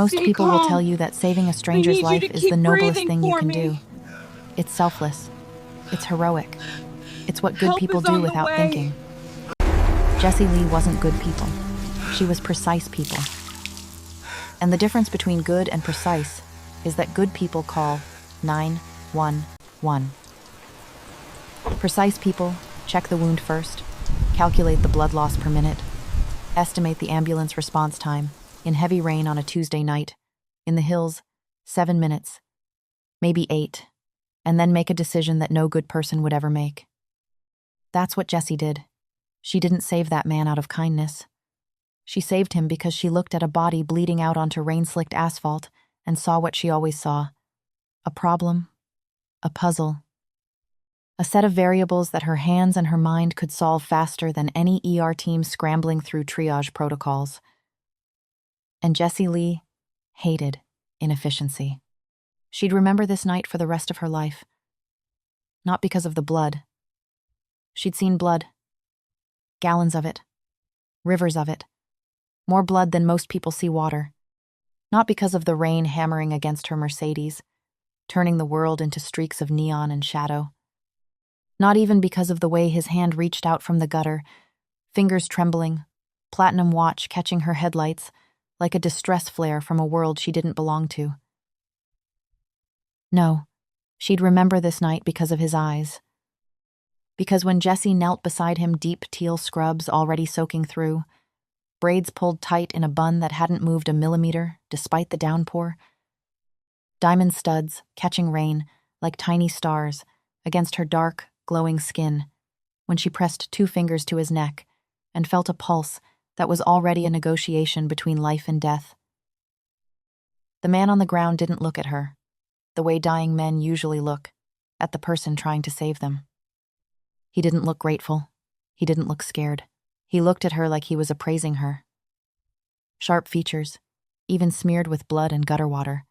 Most Stay people will calm. tell you that saving a I stranger's need you life to is keep the noblest breathing thing you for can me. do. It's selfless. It's heroic. It's what good Help people is do on the without way. thinking. Jessie Lee wasn't good people. She was precise people. And the difference between good and precise is that good people call 911. Precise people check the wound first, calculate the blood loss per minute, estimate the ambulance response time, in heavy rain on a Tuesday night, in the hills, 7 minutes, maybe 8, and then make a decision that no good person would ever make. That's what Jessie did. She didn't save that man out of kindness. She saved him because she looked at a body bleeding out onto rain-slicked asphalt and saw what she always saw: a problem, a puzzle, a set of variables that her hands and her mind could solve faster than any ER team scrambling through triage protocols. And Jessie Lee hated inefficiency. She'd remember this night for the rest of her life. Not because of the blood. She'd seen blood. Gallons of it. Rivers of it. More blood than most people see water. Not because of the rain hammering against her Mercedes, turning the world into streaks of neon and shadow. Not even because of the way his hand reached out from the gutter, fingers trembling, platinum watch catching her headlights, like a distress flare from a world she didn't belong to. No, she'd remember this night because of his eyes. Because when Jessie knelt beside him, deep teal scrubs already soaking through, braids pulled tight in a bun that hadn't moved a millimeter despite the downpour, diamond studs catching rain like tiny stars against her dark, glowing skin, when she pressed 2 fingers to his neck and felt a pulse that was already a negotiation between life and death. The man on the ground didn't look at her, the way dying men usually look, at the person trying to save them. He didn't look grateful. He didn't look scared. He looked at her like he was appraising her. Sharp features, even smeared with blood and gutter water.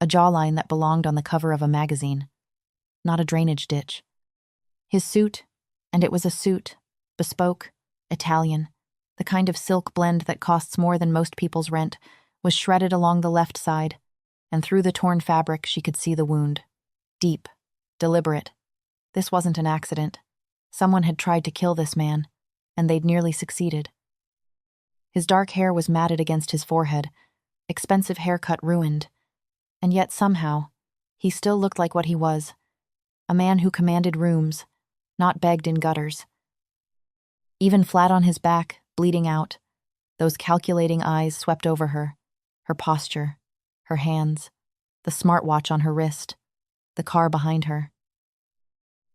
A jawline that belonged on the cover of a magazine, not a drainage ditch. His suit, and it was a suit, bespoke, Italian, the kind of silk blend that costs more than most people's rent, was shredded along the left side, and through the torn fabric she could see the wound. Deep, deliberate. This wasn't an accident. Someone had tried to kill this man, and they'd nearly succeeded. His dark hair was matted against his forehead, expensive haircut ruined, and yet somehow, he still looked like what he was, a man who commanded rooms, not begged in gutters. Even flat on his back, bleeding out, those calculating eyes swept over her posture, her hands, the smartwatch on her wrist, the car behind her.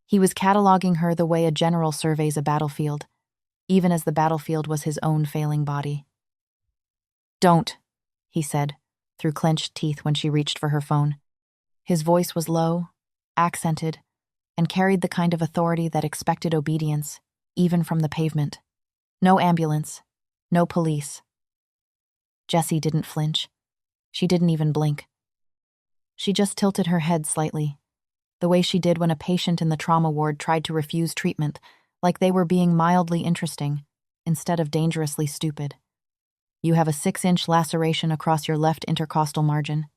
He was cataloging her the way a general surveys a battlefield, even as the battlefield was his own failing body. "Don't," he said, through clenched teeth when she reached for her phone. His voice was low, accented, and carried the kind of authority that expected obedience, even from the pavement. No ambulance, no police. Jessie didn't flinch. She didn't even blink. She just tilted her head slightly, the way she did when a patient in the trauma ward tried to refuse treatment, like they were being mildly interesting, instead of dangerously stupid. "You have a 6-inch laceration across your left intercostal margin,"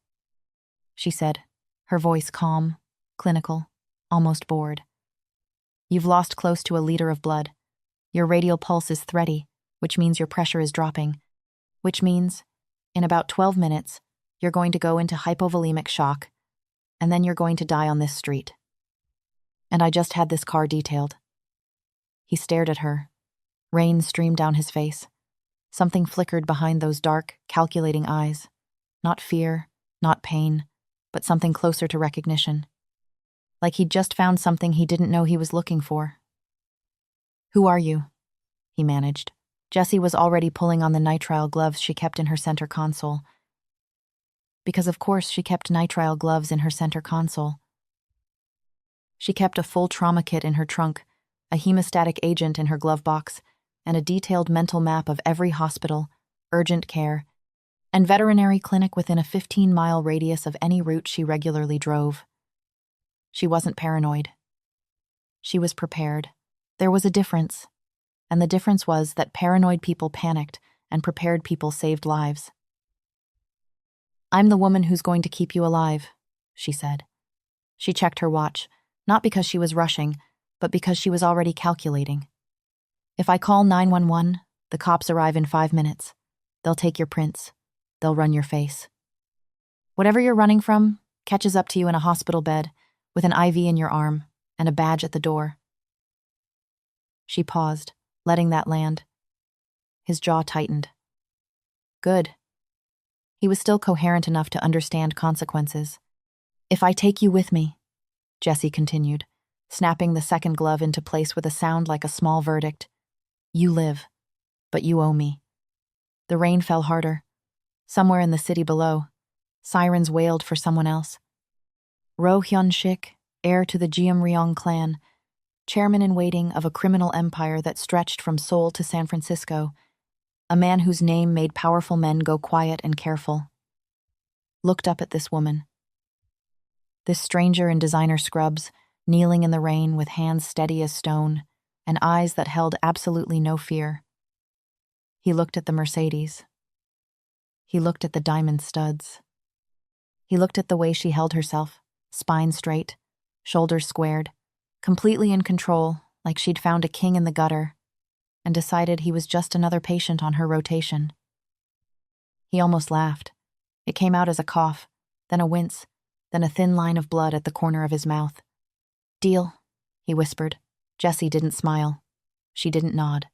she said, her voice calm, clinical, almost bored. "You've lost close to a liter of blood. Your radial pulse is thready, which means your pressure is dropping, which means, in about 12 minutes, you're going to go into hypovolemic shock, and then you're going to die on this street. And I just had this car detailed." He stared at her. Rain streamed down his face. Something flickered behind those dark, calculating eyes. Not fear, not pain, but something closer to recognition. Like he'd just found something he didn't know he was looking for. "Who are you?" he managed. Jessie was already pulling on the nitrile gloves she kept in her center console. Because of course she kept nitrile gloves in her center console. She kept a full trauma kit in her trunk, a hemostatic agent in her glove box, and a detailed mental map of every hospital, urgent care, and veterinary clinic within a 15-mile radius of any route she regularly drove. She wasn't paranoid. She was prepared. There was a difference, and the difference was that paranoid people panicked and prepared people saved lives. I'm the woman who's going to keep you alive, she said. She checked her watch, not because she was rushing, but because she was already calculating. If I call 911, the cops arrive in 5 minutes. They'll take your prints. They'll run your face. Whatever you're running from catches up to you in a hospital bed with an IV in your arm and a badge at the door. She paused, letting that land. His jaw tightened. Good. He was still coherent enough to understand consequences. If I take you with me, Jessie continued, snapping the second glove into place with a sound like a small verdict. You live, but you owe me. The rain fell harder. Somewhere in the city below, sirens wailed for someone else. Roh Hyun-Shik, heir to the Geum-Ryong Clan, chairman-in-waiting of a criminal empire that stretched from Seoul to San Francisco, a man whose name made powerful men go quiet and careful, looked up at this woman. This stranger in designer scrubs, kneeling in the rain with hands steady as stone and eyes that held absolutely no fear. He looked at the Mercedes. He looked at the diamond studs. He looked at the way she held herself, spine straight, shoulders squared, completely in control, like she'd found a king in the gutter, and decided he was just another patient on her rotation. He almost laughed. It came out as a cough, then a wince, then a thin line of blood at the corner of his mouth. Deal, he whispered. Jessie didn't smile. She didn't nod.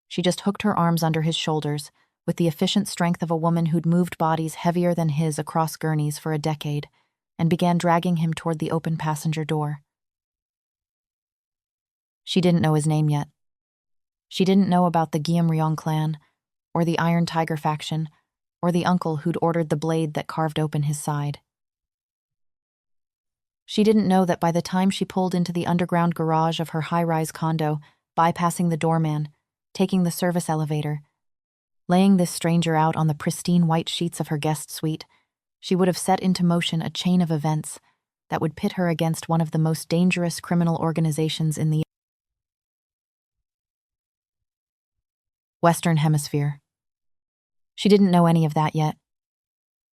She just hooked her arms under his shoulders with the efficient strength of a woman who'd moved bodies heavier than his across gurneys for a decade and began dragging him toward the open passenger door. She didn't know his name yet. She didn't know about the Geum-Ryong Clan, or the Iron Tiger faction, or the uncle who'd ordered the blade that carved open his side. She didn't know that by the time she pulled into the underground garage of her high-rise condo, bypassing the doorman, taking the service elevator, laying this stranger out on the pristine white sheets of her guest suite, she would have set into motion a chain of events that would pit her against one of the most dangerous criminal organizations in the Western Hemisphere. She didn't know any of that yet.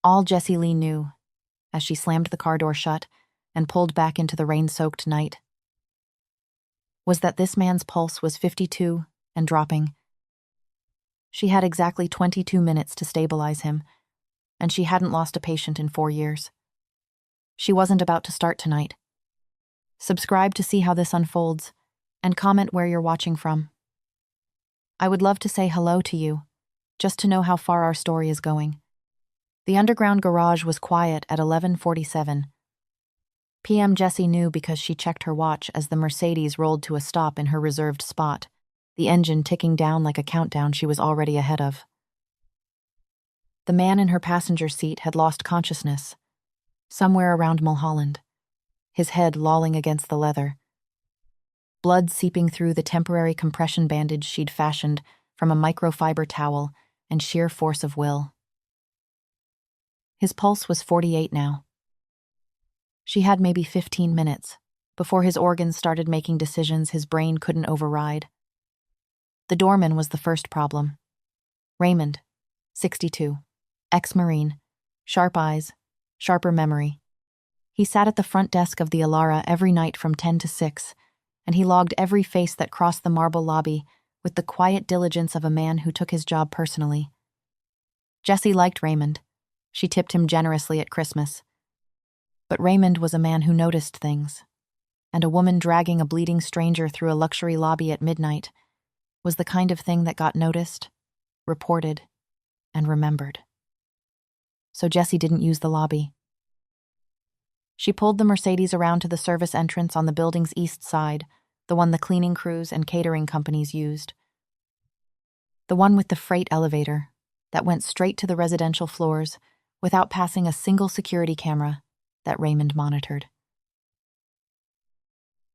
All Jessie Lee knew, as she slammed the car door shut and pulled back into the rain-soaked night, was that this man's pulse was 52 and dropping. She had exactly 22 minutes to stabilize him, and she hadn't lost a patient in 4 years. She wasn't about to start tonight. Subscribe to see how this unfolds, and comment where you're watching from. I would love to say hello to you, just to know how far our story is going. The underground garage was quiet at 11:47 p.m. Jessie knew because she checked her watch as the Mercedes rolled to a stop in her reserved spot, the engine ticking down like a countdown she was already ahead of. The man in her passenger seat had lost consciousness, somewhere around Mulholland, his head lolling against the leather, blood seeping through the temporary compression bandage she'd fashioned from a microfiber towel and sheer force of will. His pulse was 48 now. She had maybe 15 minutes before his organs started making decisions his brain couldn't override. The doorman was the first problem. Raymond, 62, ex-Marine, sharp eyes, sharper memory. He sat at the front desk of the Alara every night from 10 to 6, and he logged every face that crossed the marble lobby with the quiet diligence of a man who took his job personally. Jessie liked Raymond. She tipped him generously at Christmas. But Raymond was a man who noticed things, and a woman dragging a bleeding stranger through a luxury lobby at midnight was the kind of thing that got noticed, reported, and remembered. So Jessie didn't use the lobby. She pulled the Mercedes around to the service entrance on the building's east side, the one the cleaning crews and catering companies used. The one with the freight elevator that went straight to the residential floors without passing a single security camera that Raymond monitored.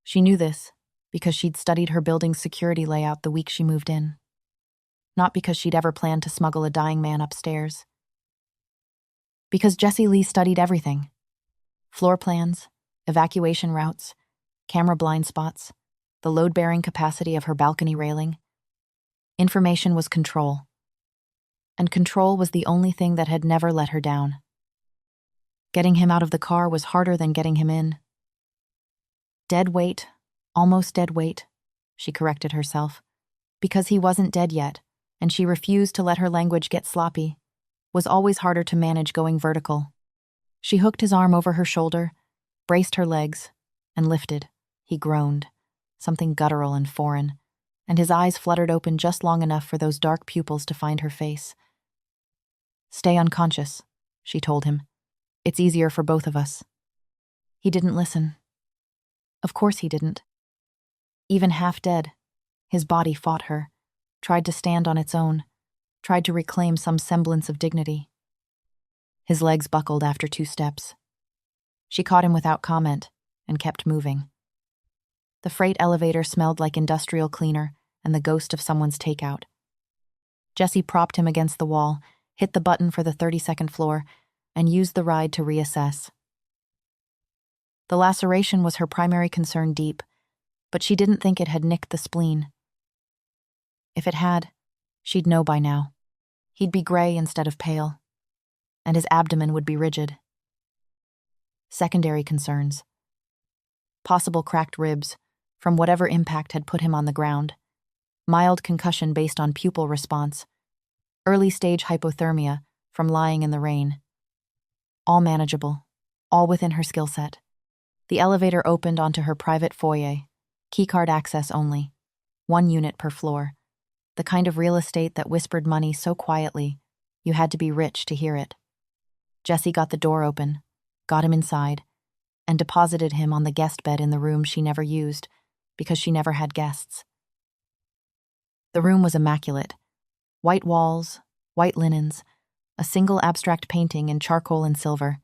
She knew this because she'd studied her building's security layout the week she moved in, not because she'd ever planned to smuggle a dying man upstairs. Because Jessie Lee studied everything: floor plans, evacuation routes, camera blind spots, the load-bearing capacity of her balcony railing. Information was control. and control was the only thing that had never let her down. Getting him out of the car was harder than getting him in. Dead weight, almost dead weight, she corrected herself, because he wasn't dead yet, and she refused to let her language get sloppy. Was always harder to manage going vertical. She hooked his arm over her shoulder, braced her legs, and lifted. He groaned, something guttural and foreign, and his eyes fluttered open just long enough for those dark pupils to find her face. "Stay unconscious," she told him. "It's easier for both of us." He didn't listen. Of course he didn't. Even half dead, his body fought her, tried to stand on its own, tried to reclaim some semblance of dignity. His legs buckled after 2 steps. She caught him without comment and kept moving. The freight elevator smelled like industrial cleaner and the ghost of someone's takeout. Jessie propped him against the wall, hit the button for the 32nd floor, and used the ride to reassess. The laceration was her primary concern deep, but she didn't think it had nicked the spleen. If it had, she'd know by now. He'd be gray instead of pale, and his abdomen would be rigid. Secondary concerns. Possible cracked ribs, from whatever impact had put him on the ground. Mild concussion based on pupil response. Early-stage hypothermia from lying in the rain. All manageable, all within her skill set. The elevator opened onto her private foyer, keycard access only, 1 unit per floor. The kind of real estate that whispered money so quietly, you had to be rich to hear it. Jessie got the door open, got him inside, and deposited him on the guest bed in the room she never used, because she never had guests. The room was immaculate. White walls, white linens, a single abstract painting in charcoal and silver.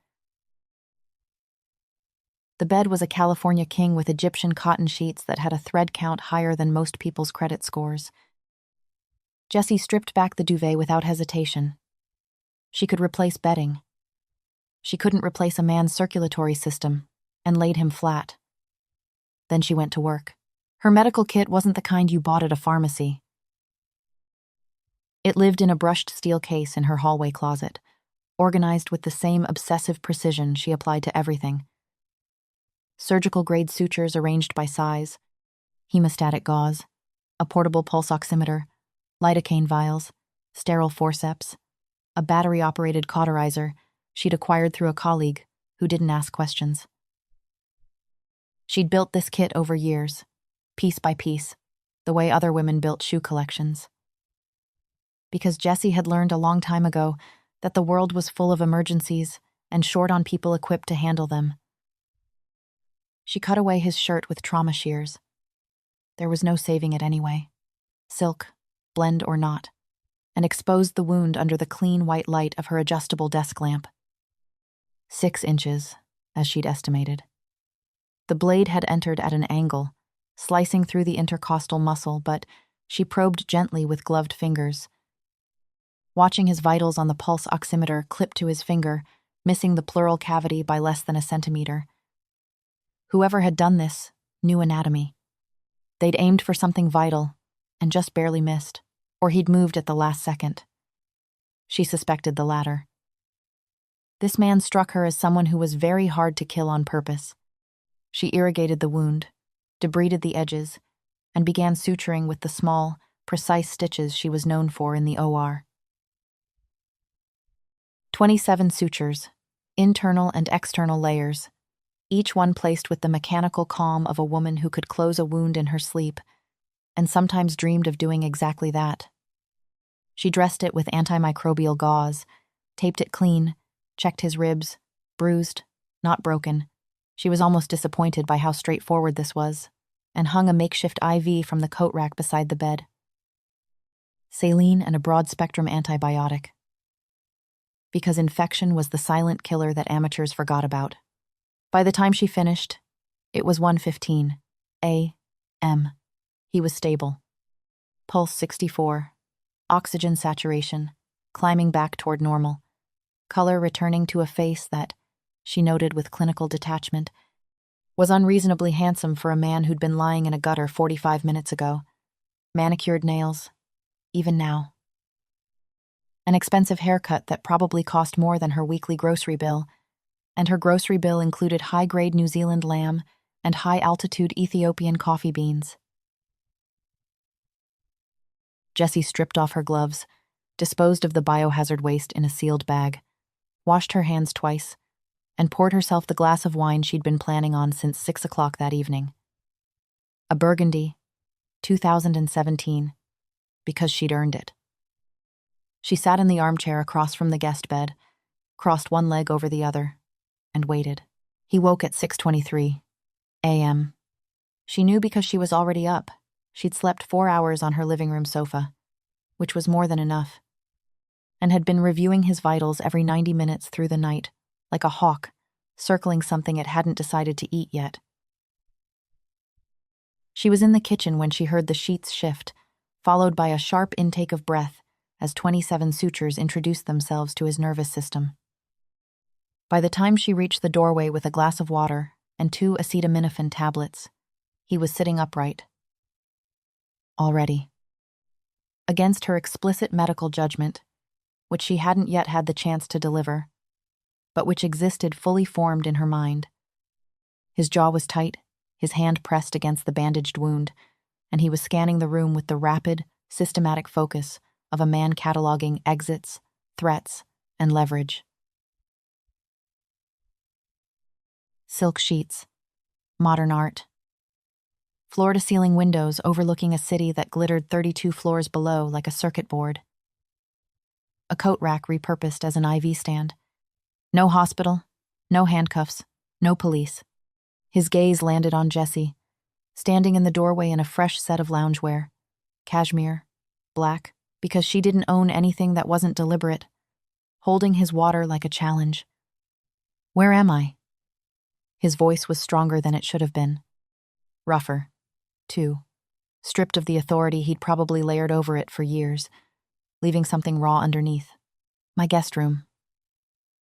The bed was a California king with Egyptian cotton sheets that had a thread count higher than most people's credit scores. Jessie stripped back the duvet without hesitation. She could replace bedding. She couldn't replace a man's circulatory system, and laid him flat. Then she went to work. Her medical kit wasn't the kind you bought at a pharmacy. It lived in a brushed steel case in her hallway closet, organized with the same obsessive precision she applied to everything. Surgical-grade sutures arranged by size, hemostatic gauze, a portable pulse oximeter, lidocaine vials, sterile forceps, a battery-operated cauterizer she'd acquired through a colleague who didn't ask questions. She'd built this kit over years, piece by piece, the way other women built shoe collections. Because Jessie had learned a long time ago that the world was full of emergencies and short on people equipped to handle them. She cut away his shirt with trauma shears. There was no saving it anyway. Silk, blend or not, and exposed the wound under the clean white light of her adjustable desk lamp. 6 inches, as she'd estimated. The blade had entered at an angle, slicing through the intercostal muscle, but she probed gently with gloved fingers. Watching his vitals on the pulse oximeter clip to his finger, missing the pleural cavity by less than a centimeter. Whoever had done this knew anatomy. They'd aimed for something vital and just barely missed, or he'd moved at the last second. She suspected the latter. This man struck her as someone who was very hard to kill on purpose. She irrigated the wound, debrided the edges, and began suturing with the small, precise stitches she was known for in the OR. 27 sutures, internal and external layers, each one placed with the mechanical calm of a woman who could close a wound in her sleep, and sometimes dreamed of doing exactly that. She dressed it with antimicrobial gauze, taped it clean, checked his ribs, bruised, not broken. She was almost disappointed by how straightforward this was, and hung a makeshift IV from the coat rack beside the bed. Saline and a broad-spectrum antibiotic. Because infection was the silent killer that amateurs forgot about. By the time she finished, it was 1:15 a.m. He was stable. Pulse 64. Oxygen saturation, climbing back toward normal. Color returning to a face that, she noted with clinical detachment, was unreasonably handsome for a man who'd been lying in a gutter 45 minutes ago. Manicured nails, even now. An expensive haircut that probably cost more than her weekly grocery bill, and her grocery bill included high-grade New Zealand lamb and high-altitude Ethiopian coffee beans. Jessie stripped off her gloves, disposed of the biohazard waste in a sealed bag, washed her hands twice, and poured herself the glass of wine she'd been planning on since 6 o'clock that evening. A Burgundy, 2017, because she'd earned it. She sat in the armchair across from the guest bed, crossed one leg over the other, and waited. He woke at 6:23 a.m. She knew because she was already up. She'd slept 4 hours on her living room sofa, which was more than enough, and had been reviewing his vitals every 90 minutes through the night, like a hawk, circling something it hadn't decided to eat yet. She was in the kitchen when she heard the sheets shift, followed by a sharp intake of breath as 27 sutures introduced themselves to his nervous system. By the time she reached the doorway with a glass of water and 2 acetaminophen tablets, he was sitting upright. Already. Against her explicit medical judgment, which she hadn't yet had the chance to deliver, but which existed fully formed in her mind. His jaw was tight, his hand pressed against the bandaged wound, and he was scanning the room with the rapid, systematic focus of a man cataloging exits, threats, and leverage. Silk sheets, modern art, floor-to-ceiling windows overlooking a city that glittered 32 floors below like a circuit board. A coat rack repurposed as an IV stand. No hospital, no handcuffs, no police. His gaze landed on Jessie, standing in the doorway in a fresh set of loungewear. Cashmere, black, because she didn't own anything that wasn't deliberate, holding his water like a challenge. "Where am I?" His voice was stronger than it should have been. Rougher, too, stripped of the authority he'd probably layered over it for years, leaving something raw underneath. "My guest room."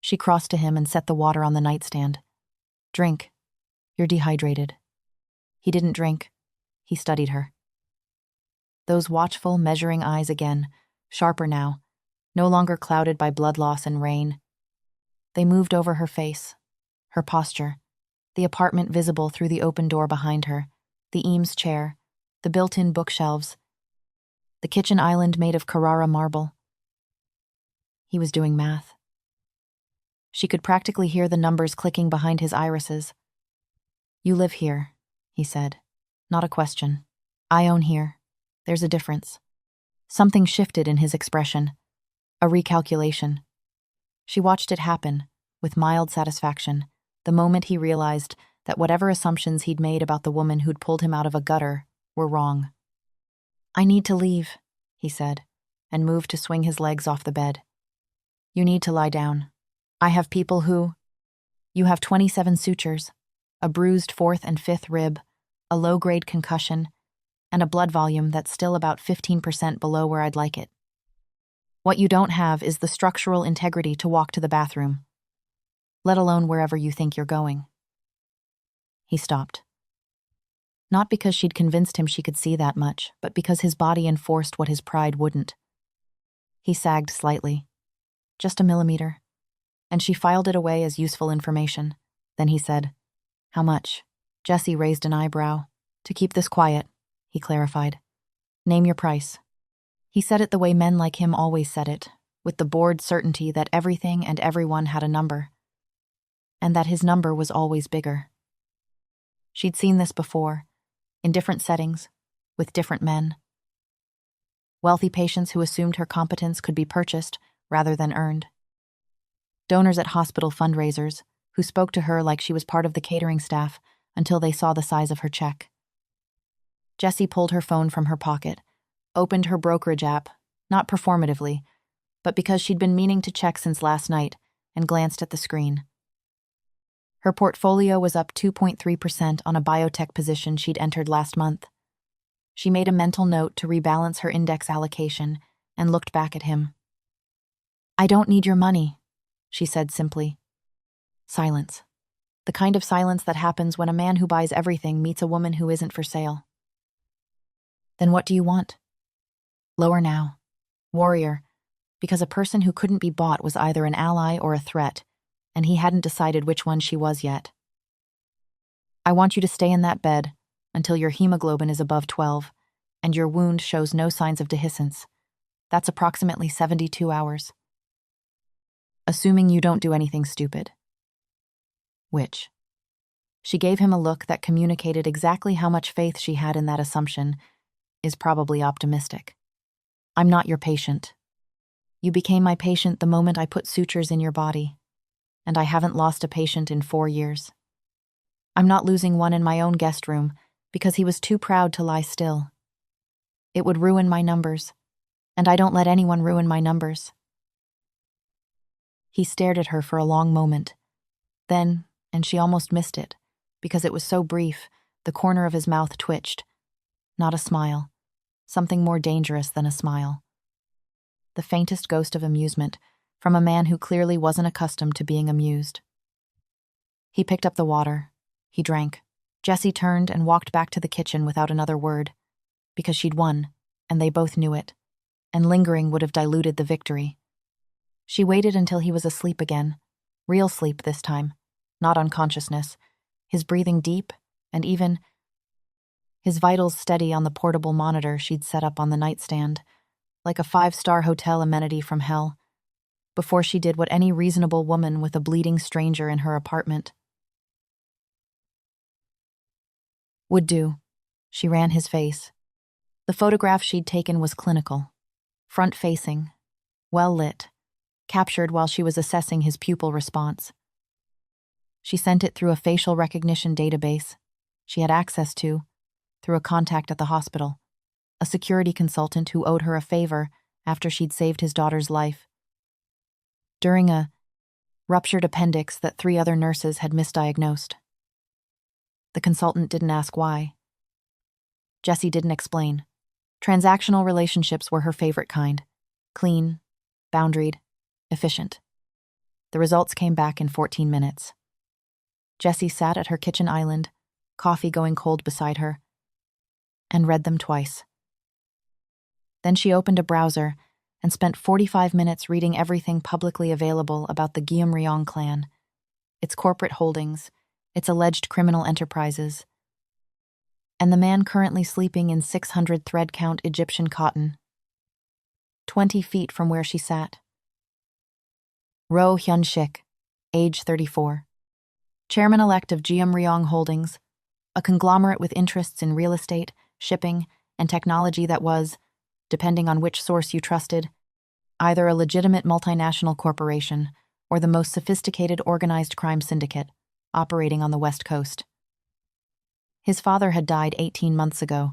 She crossed to him and set the water on the nightstand. "Drink. You're dehydrated." He didn't drink. He studied her. Those watchful, measuring eyes again, sharper now, no longer clouded by blood loss and rain. They moved over her face, her posture, the apartment visible through the open door behind her, the Eames chair, the built-in bookshelves, the kitchen island made of Carrara marble. He was doing math. She could practically hear the numbers clicking behind his irises. "You live here," he said. "Not a question. I own here. There's a difference." Something shifted in his expression. A recalculation. She watched it happen, with mild satisfaction, the moment he realized that whatever assumptions he'd made about the woman who'd pulled him out of a gutter were wrong. "I need to leave," he said, and moved to swing his legs off the bed. "You need to lie down. I have people who..." "You have 27 sutures, a bruised 4th and 5th rib, a low-grade concussion, and a blood volume that's still about 15% below where I'd like it. What you don't have is the structural integrity to walk to the bathroom, let alone wherever you think you're going." He stopped. Not because she'd convinced him she could see that much, but because his body enforced what his pride wouldn't. He sagged slightly. "Just a millimeter." And she filed it away as useful information. Then he said, "How much?" Jessie raised an eyebrow. "To keep this quiet," he clarified. "Name your price." He said it the way men like him always said it, with the bored certainty that everything and everyone had a number, and that his number was always bigger. She'd seen this before, in different settings, with different men. Wealthy patients who assumed her competence could be purchased rather than earned. Donors at hospital fundraisers who spoke to her like she was part of the catering staff until they saw the size of her check. Jessie pulled her phone from her pocket, opened her brokerage app, not performatively, but because she'd been meaning to check since last night, and glanced at the screen. Her portfolio was up 2.3% on a biotech position she'd entered last month. She made a mental note to rebalance her index allocation and looked back at him. "I don't need your money," she said simply. Silence. The kind of silence that happens when a man who buys everything meets a woman who isn't for sale. "Then what do you want?" Lower now. Warrior. because a person who couldn't be bought was either an ally or a threat, and he hadn't decided which one she was yet. I want you to stay in that bed until your hemoglobin is above 12 and your wound shows no signs of dehiscence. That's approximately 72 hours. Assuming you don't do anything stupid. Which? She gave him a look that communicated exactly how much faith she had in that assumption, is probably optimistic. I'm not your patient. You became my patient the moment I put sutures in your body, and I haven't lost a patient in 4 years. I'm not losing one in my own guest room because he was too proud to lie still. It would ruin my numbers, and I don't let anyone ruin my numbers. He stared at her for a long moment. Then, and she almost missed it, because it was so brief, the corner of his mouth twitched. Not a smile. Something more dangerous than a smile. The faintest ghost of amusement from a man who clearly wasn't accustomed to being amused. He picked up the water. He drank. Jessie turned and walked back to the kitchen without another word, because she'd won, and they both knew it, and lingering would have diluted the victory. She waited until he was asleep again, real sleep this time, not unconsciousness, his breathing deep and even, his vitals steady on the portable monitor she'd set up on the nightstand, like a 5-star hotel amenity from hell, before she did what any reasonable woman with a bleeding stranger in her apartment would do. She ran his face. The photograph she'd taken was clinical, front-facing, well-lit, captured while she was assessing his pupil response. She sent it through a facial recognition database she had access to through a contact at the hospital, a security consultant who owed her a favor after she'd saved his daughter's life. During a ruptured appendix that 3 other nurses had misdiagnosed. The consultant didn't ask why. Jessie didn't explain. Transactional relationships were her favorite kind. Clean, boundaried, efficient. The results came back in 14 minutes. Jessie sat at her kitchen island, coffee going cold beside her, and read them twice. Then she opened a browser and spent 45 minutes reading everything publicly available about the Geum-Ryong Clan, its corporate holdings, its alleged criminal enterprises, and the man currently sleeping in 600 thread count Egyptian cotton, 20 feet from where she sat. Roh Hyun-Shik, age 34. Chairman-elect of Geum-Ryong Holdings, a conglomerate with interests in real estate, shipping, and technology that was, depending on which source you trusted, either a legitimate multinational corporation or the most sophisticated organized crime syndicate operating on the West Coast. His father had died 18 months ago.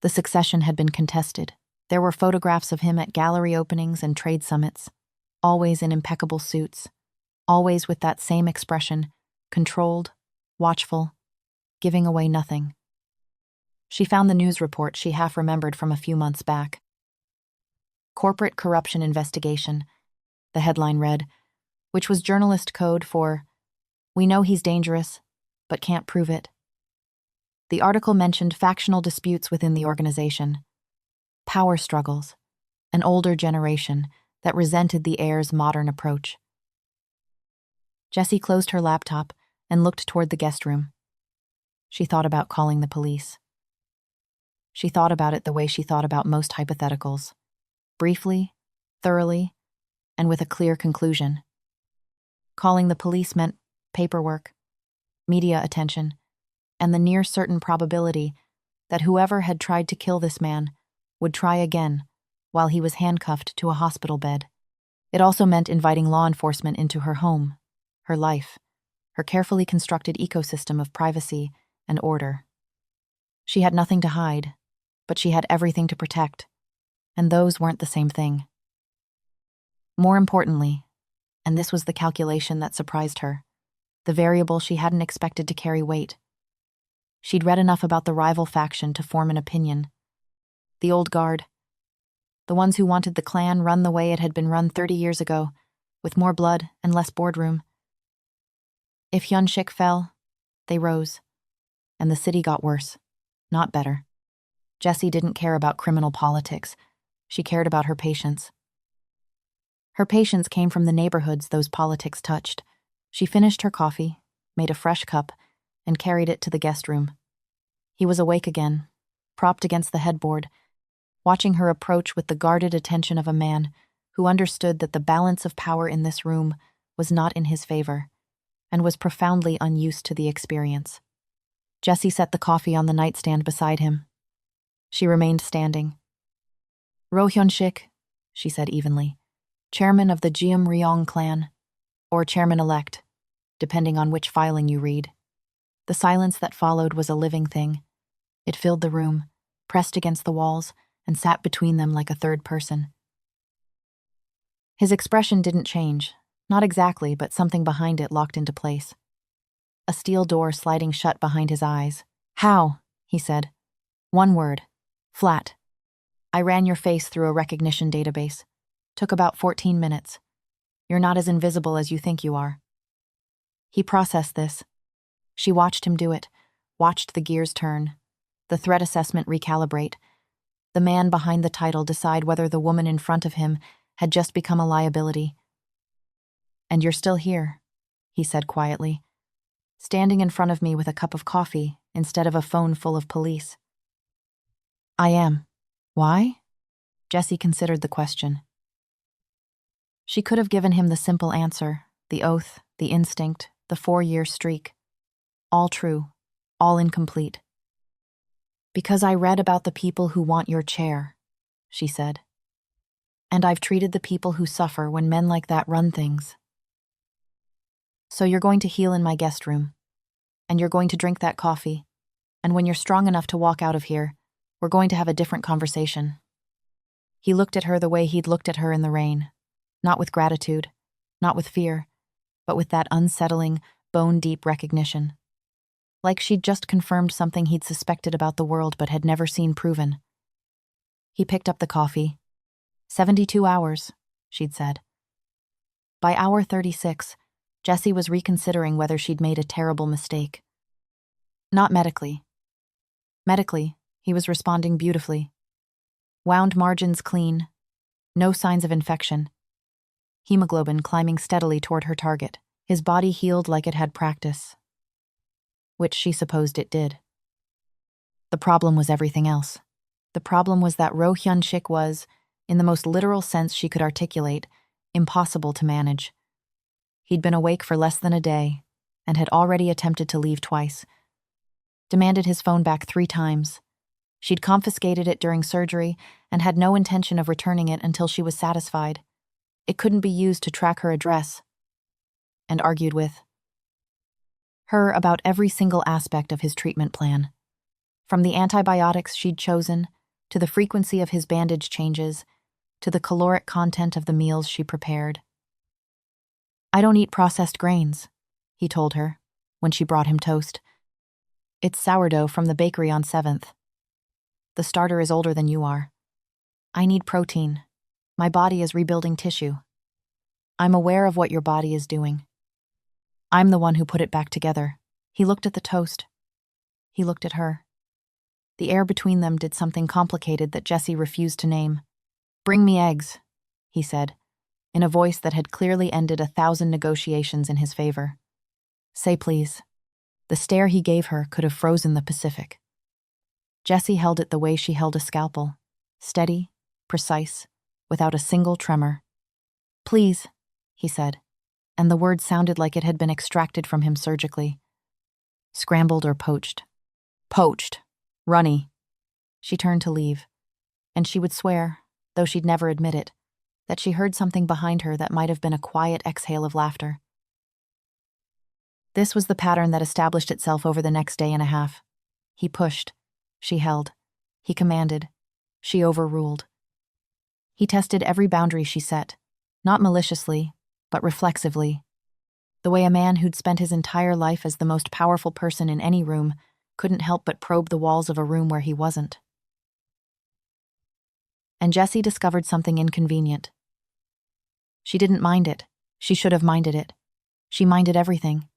The succession had been contested. There were photographs of him at gallery openings and trade summits, always in impeccable suits, always with that same expression, controlled, watchful, giving away nothing. She found the news report she half remembered from a few months back. Corporate Corruption Investigation, the headline read, which was journalist code for, "We know he's dangerous, but can't prove it." The article mentioned factional disputes within the organization, power struggles, an older generation that resented the heir's modern approach. Jessie closed her laptop and looked toward the guest room. She thought about calling the police. She thought about it the way she thought about most hypotheticals, briefly, thoroughly, and with a clear conclusion. Calling the police meant paperwork, media attention, and the near-certain probability that whoever had tried to kill this man would try again while he was handcuffed to a hospital bed. It also meant inviting law enforcement into her home, her life, her carefully constructed ecosystem of privacy and order. She had nothing to hide, but she had everything to protect, and those weren't the same thing. More importantly, and this was the calculation that surprised her, the variable she hadn't expected to carry weight. She'd read enough about the rival faction to form an opinion. The old guard. The ones who wanted the clan run the way it had been run 30 years ago, with more blood and less boardroom. If Hyun-Shik fell, they rose, and the city got worse, not better. Jessie didn't care about criminal politics. She cared about her patients. Her patience came from the neighborhoods those politics touched. She finished her coffee, made a fresh cup, and carried it to the guest room. He was awake again, propped against the headboard, watching her approach with the guarded attention of a man who understood that the balance of power in this room was not in his favor, and was profoundly unused to the experience. Jessie set the coffee on the nightstand beside him. She remained standing. "Roh Hyun-Shik," she said evenly, "chairman of the Geum-Ryong Clan, or chairman-elect, depending on which filing you read." The silence that followed was a living thing. It filled the room, pressed against the walls, and sat between them like a third person. His expression didn't change, not exactly, but something behind it locked into place. A steel door sliding shut behind his eyes. "How?" he said. "One word. Flat. I ran your face through a recognition database. Took about 14 minutes. You're not as invisible as you think you are." He processed this. She watched him do it, watched the gears turn, the threat assessment recalibrate, the man behind the title decide whether the woman in front of him had just become a liability. "And you're still here," he said quietly, "standing in front of me with a cup of coffee instead of a phone full of police." "I am. Why?" Jessie considered the question. She could have given him the simple answer, the oath, the instinct, the 4-year streak. All true, all incomplete. "Because I read about the people who want your chair," she said. "And I've treated the people who suffer when men like that run things. So you're going to heal in my guest room, and you're going to drink that coffee, and when you're strong enough to walk out of here, we're going to have a different conversation." He looked at her the way he'd looked at her in the rain, not with gratitude, not with fear, but with that unsettling, bone-deep recognition. Like she'd just confirmed something he'd suspected about the world but had never seen proven. He picked up the coffee. 72 hours, she'd said. By hour 36, Jessie was reconsidering whether she'd made a terrible mistake. Not medically. Medically, he was responding beautifully. Wound margins clean, no signs of infection. Hemoglobin climbing steadily toward her target. His body healed like it had practice, which she supposed it did. The problem was everything else. The problem was that Roh Hyun-Shik was, in the most literal sense she could articulate, impossible to manage. He'd been awake for less than a day, and had already attempted to leave twice. Demanded his phone back 3 times. She'd confiscated it during surgery and had no intention of returning it until she was satisfied. It couldn't be used to track her address. And argued with her about every single aspect of his treatment plan. From the antibiotics she'd chosen, to the frequency of his bandage changes, to the caloric content of the meals she prepared. "I don't eat processed grains," he told her, when she brought him toast. "It's sourdough from the bakery on 7th. The starter is older than you are. I need protein. My body is rebuilding tissue. I'm aware of what your body is doing. I'm the one who put it back together." He looked at the toast. He looked at her. The air between them did something complicated that Jessie refused to name. "Bring me eggs," he said, in a voice that had clearly ended 1,000 negotiations in his favor. "Say please." The stare he gave her could have frozen the Pacific. Jessie held it the way she held a scalpel, steady, precise, without a single tremor. "Please," he said, and the word sounded like it had been extracted from him surgically. "Scrambled or poached?" "Poached. Runny." She turned to leave, and she would swear, though she'd never admit it, that she heard something behind her that might have been a quiet exhale of laughter. This was the pattern that established itself over the next day and a half. He pushed. She held. He commanded. She overruled. He tested every boundary she set, not maliciously, but reflexively, the way a man who'd spent his entire life as the most powerful person in any room couldn't help but probe the walls of a room where he wasn't. And Jessie discovered something inconvenient. She didn't mind it. She should have minded it. She minded everything.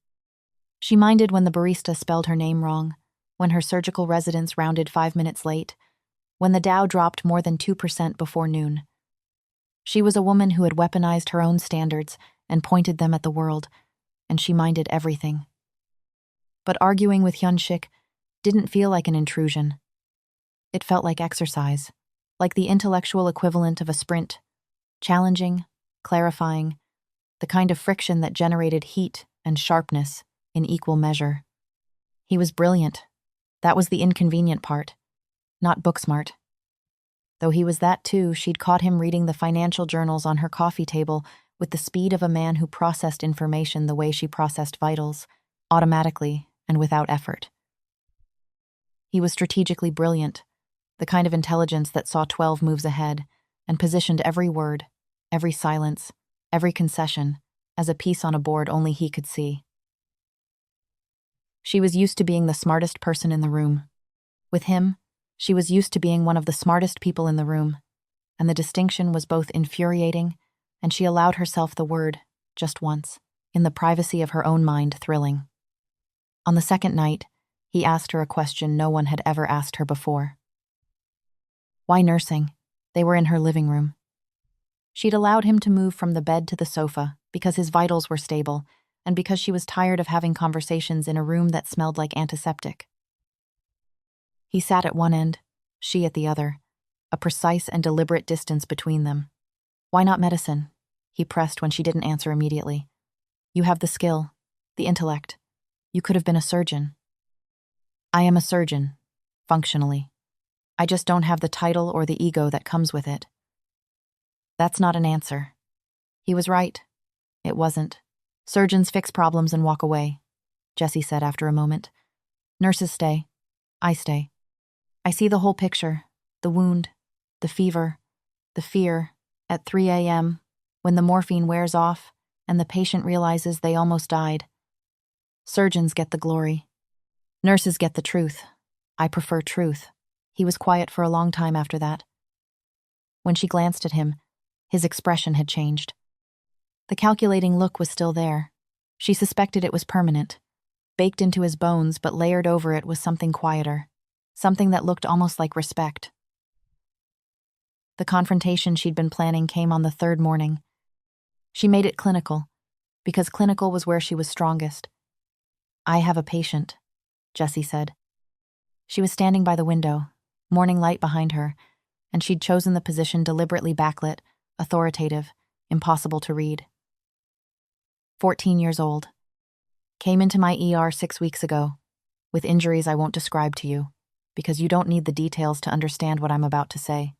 She minded when the barista spelled her name wrong, when her surgical residence rounded 5 minutes late, when the Dow dropped more than 2% before noon. She was a woman who had weaponized her own standards and pointed them at the world, and she minded everything. But arguing with Hyun-Shik didn't feel like an intrusion. It felt like exercise, like the intellectual equivalent of a sprint, challenging, clarifying, the kind of friction that generated heat and sharpness in equal measure. He was brilliant. That was the inconvenient part, not book-smart. Though he was that too, she'd caught him reading the financial journals on her coffee table with the speed of a man who processed information the way she processed vitals, automatically and without effort. He was strategically brilliant, the kind of intelligence that saw 12 moves ahead and positioned every word, every silence, every concession as a piece on a board only he could see. She was used to being the smartest person in the room. With him, she was used to being one of the smartest people in the room, and the distinction was both infuriating, and she allowed herself the word, just once, in the privacy of her own mind, thrilling. On the second night, he asked her a question no one had ever asked her before. Why nursing? They were in her living room. She'd allowed him to move from the bed to the sofa because his vitals were stable and because she was tired of having conversations in a room that smelled like antiseptic. He sat at one end, she at the other, a precise and deliberate distance between them. Why not medicine? He pressed when she didn't answer immediately. You have the skill, the intellect. You could have been a surgeon. I am a surgeon, functionally. I just don't have the title or the ego that comes with it. That's not an answer. He was right. It wasn't. Surgeons fix problems and walk away, Jessie said after a moment. Nurses stay. I stay. I see the whole picture, the wound, the fever, the fear, at 3 a.m., when the morphine wears off and the patient realizes they almost died. Surgeons get the glory. Nurses get the truth. I prefer truth. He was quiet for a long time after that. When she glanced at him, his expression had changed. The calculating look was still there. She suspected it was permanent, baked into his bones, but layered over it was something quieter, something that looked almost like respect. The confrontation she'd been planning came on the third morning. She made it clinical, because clinical was where she was strongest. I have a patient, Jessie said. She was standing by the window, morning light behind her, and she'd chosen the position deliberately backlit, authoritative, impossible to read. 14 years old. Came into my ER 6 weeks ago, with injuries I won't describe to you, because you don't need the details to understand what I'm about to say.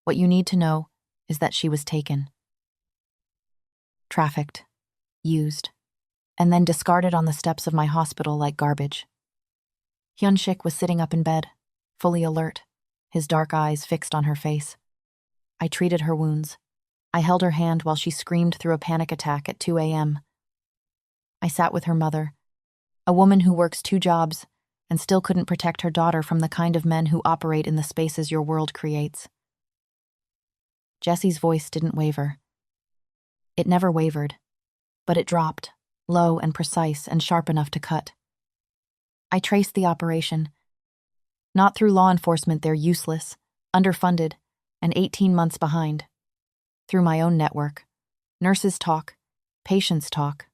What you need to know is that she was taken. Trafficked, used, and then discarded on the steps of my hospital like garbage. Hyun-Shik was sitting up in bed, fully alert, his dark eyes fixed on her face. I treated her wounds. I held her hand while she screamed through a panic attack at 2 a.m. I sat with her mother, a woman who works 2 jobs and still couldn't protect her daughter from the kind of men who operate in the spaces your world creates. Jessie's voice didn't waver. It never wavered, but it dropped, low and precise and sharp enough to cut. I traced the operation. Not through law enforcement, they're useless, underfunded, and 18 months behind. Through my own network. Nurses talk, patients talk.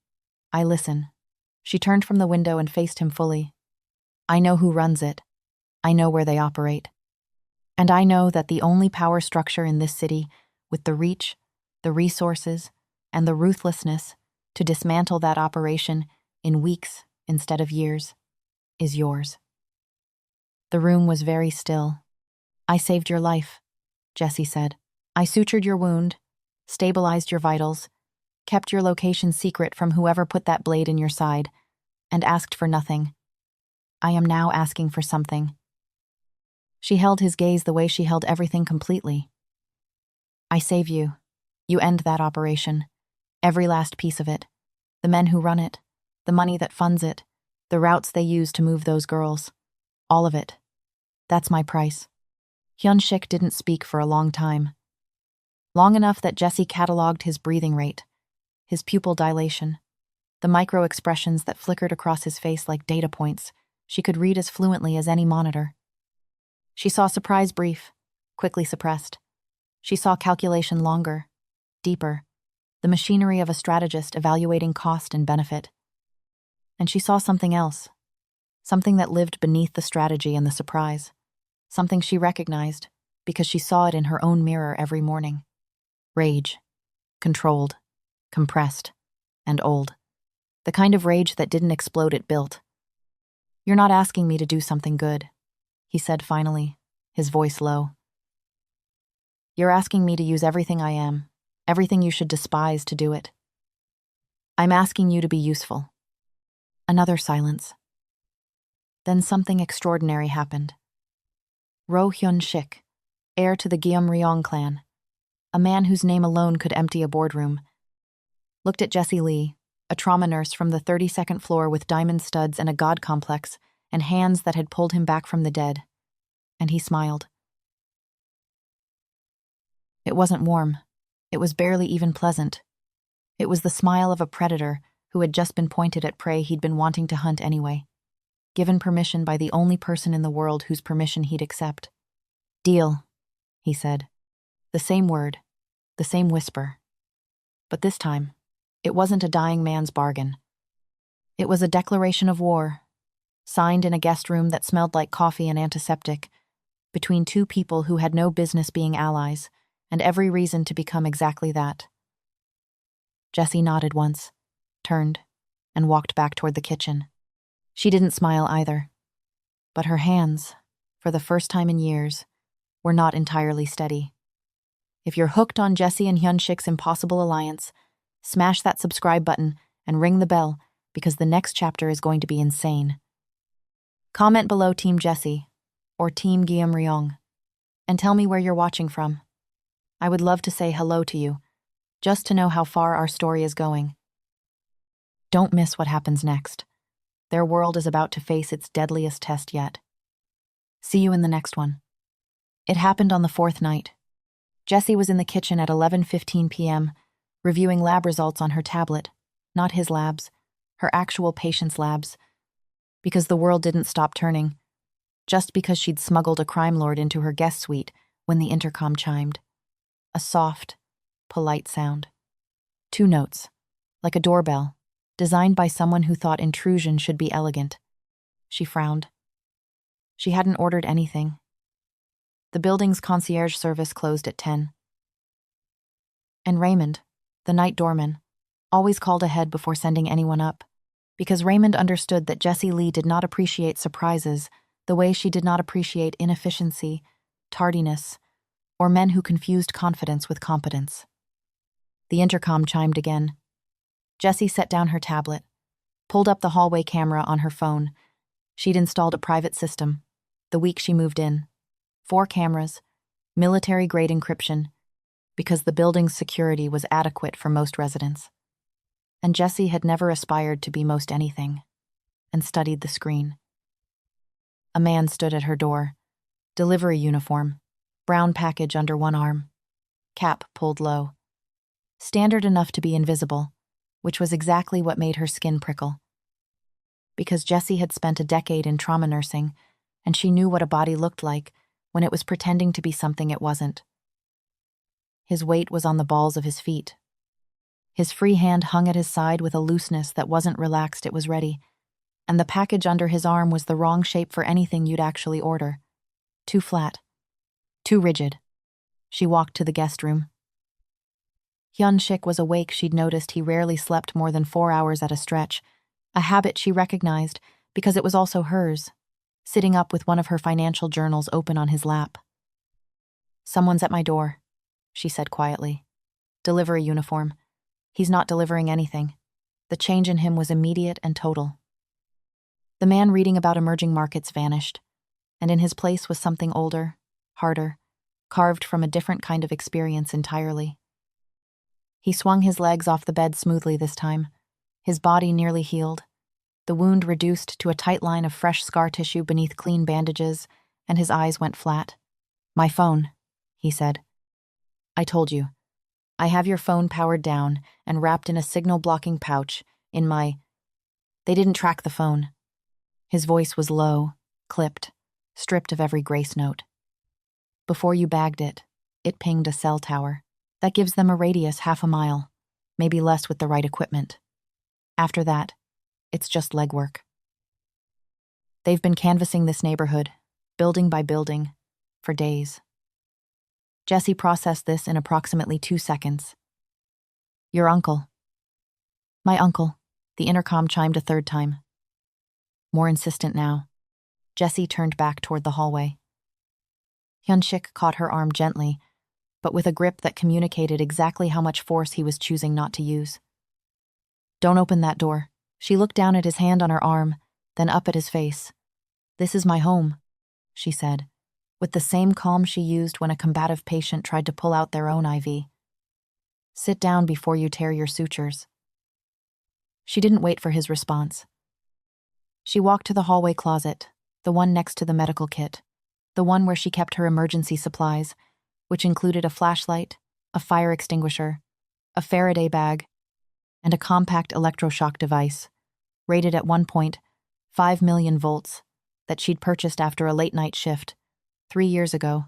I listen. She turned from the window and faced him fully. I know who runs it. I know where they operate. And I know that the only power structure in this city, with the reach, the resources, and the ruthlessness to dismantle that operation in weeks instead of years, is yours. The room was very still. I saved your life, Jessie said. I sutured your wound, stabilized your vitals, kept your location secret from whoever put that blade in your side, and asked for nothing. I am now asking for something. She held his gaze the way she held everything completely. I save you. You end that operation. Every last piece of it. The men who run it. The money that funds it. The routes they use to move those girls. All of it. That's my price. Hyun-Shik didn't speak for a long time. Long enough that Jessie catalogued his breathing rate, his pupil dilation, the micro-expressions that flickered across his face like data points she could read as fluently as any monitor. She saw surprise brief, quickly suppressed. She saw calculation longer, deeper, the machinery of a strategist evaluating cost and benefit. And she saw something else, something that lived beneath the strategy and the surprise, something she recognized because she saw it in her own mirror every morning. Rage, controlled, compressed, and old. The kind of rage that didn't explode, it built. "You're not asking me to do something good," he said finally, his voice low. "You're asking me to use everything I am, everything you should despise to do it. I'm asking you to be useful." Another silence. Then something extraordinary happened. Roh Hyun-Shik, heir to the Geum-Ryong Clan, a man whose name alone could empty a boardroom, looked at Jessie Lee, a trauma nurse from the 32nd floor with diamond studs and a god complex and hands that had pulled him back from the dead, and he smiled. It wasn't warm. It was barely even pleasant. It was the smile of a predator who had just been pointed at prey he'd been wanting to hunt anyway, given permission by the only person in the world whose permission he'd accept. "Deal," he said. The same word, the same whisper. But this time, it wasn't a dying man's bargain. It was a declaration of war, signed in a guest room that smelled like coffee and antiseptic, between two people who had no business being allies, and every reason to become exactly that. Jessie nodded once, turned, and walked back toward the kitchen. She didn't smile either, but her hands, for the first time in years, were not entirely steady. If you're hooked on Jessie and Hyun-Shik's impossible alliance, smash that subscribe button and ring the bell because the next chapter is going to be insane. Comment below Team Jessie or Team Geum-Ryong and tell me where you're watching from. I would love to say hello to you, just to know how far our story is going. Don't miss what happens next. Their world is about to face its deadliest test yet. See you in the next one. It happened on the fourth night. Jessie was in the kitchen at 11:15 p.m., reviewing lab results on her tablet, not his labs, her actual patient's labs, because the world didn't stop turning, just because she'd smuggled a crime lord into her guest suite when the intercom chimed. A soft, polite sound. 2 notes, like a doorbell, designed by someone who thought intrusion should be elegant. She frowned. She hadn't ordered anything. The building's concierge service closed at 10. And Raymond, the night doorman, always called ahead before sending anyone up, because Raymond understood that Jessie Lee did not appreciate surprises the way she did not appreciate inefficiency, tardiness, or men who confused confidence with competence. The intercom chimed again. Jessie set down her tablet, pulled up the hallway camera on her phone. She'd installed a private system, the week she moved in. 4 cameras, military-grade encryption, because the building's security was adequate for most residents. And Jessie had never aspired to be most anything, and studied the screen. A man stood at her door, delivery uniform, brown package under one arm, cap pulled low. Standard enough to be invisible, which was exactly what made her skin prickle. Because Jessie had spent a decade in trauma nursing, and she knew what a body looked like when it was pretending to be something it wasn't. His weight was on the balls of his feet. His free hand hung at his side with a looseness that wasn't relaxed, it was ready, and the package under his arm was the wrong shape for anything you'd actually order. Too flat. Too rigid. She walked to the guest room. Hyun-Shik was awake. She'd noticed he rarely slept more than 4 hours at a stretch, a habit she recognized because it was also hers, sitting up with one of her financial journals open on his lap. "Someone's at my door," she said quietly. "Delivery uniform. He's not delivering anything." The change in him was immediate and total. The man reading about emerging markets vanished, and in his place was something older, harder, carved from a different kind of experience entirely. He swung his legs off the bed smoothly this time, his body nearly healed, the wound reduced to a tight line of fresh scar tissue beneath clean bandages, and his eyes went flat. "My phone," he said. "I told you. I have your phone powered down and wrapped in a signal-blocking pouch in my—" They didn't track the phone. His voice was low, clipped, stripped of every grace note. "Before you bagged it, It pinged a cell tower. That gives them a radius half a mile, maybe less with the right equipment. After that, it's just legwork. They've been canvassing this neighborhood, building by building, for days. Jessie processed this in approximately 2 seconds. Your uncle. My uncle, the intercom chimed a third time. More insistent now. Jessie turned back toward the hallway. Hyun-Shik caught her arm gently, but with a grip that communicated exactly how much force he was choosing not to use. Don't open that door. She looked down at his hand on her arm, then up at his face. This is my home, she said, with the same calm she used when a combative patient tried to pull out their own IV. Sit down before you tear your sutures. She didn't wait for his response. She walked to the hallway closet, the one next to the medical kit, the one where she kept her emergency supplies, which included a flashlight, a fire extinguisher, a Faraday bag, and a compact electroshock device, rated at 1.5 million volts, that she'd purchased after a late-night shift 3 years ago,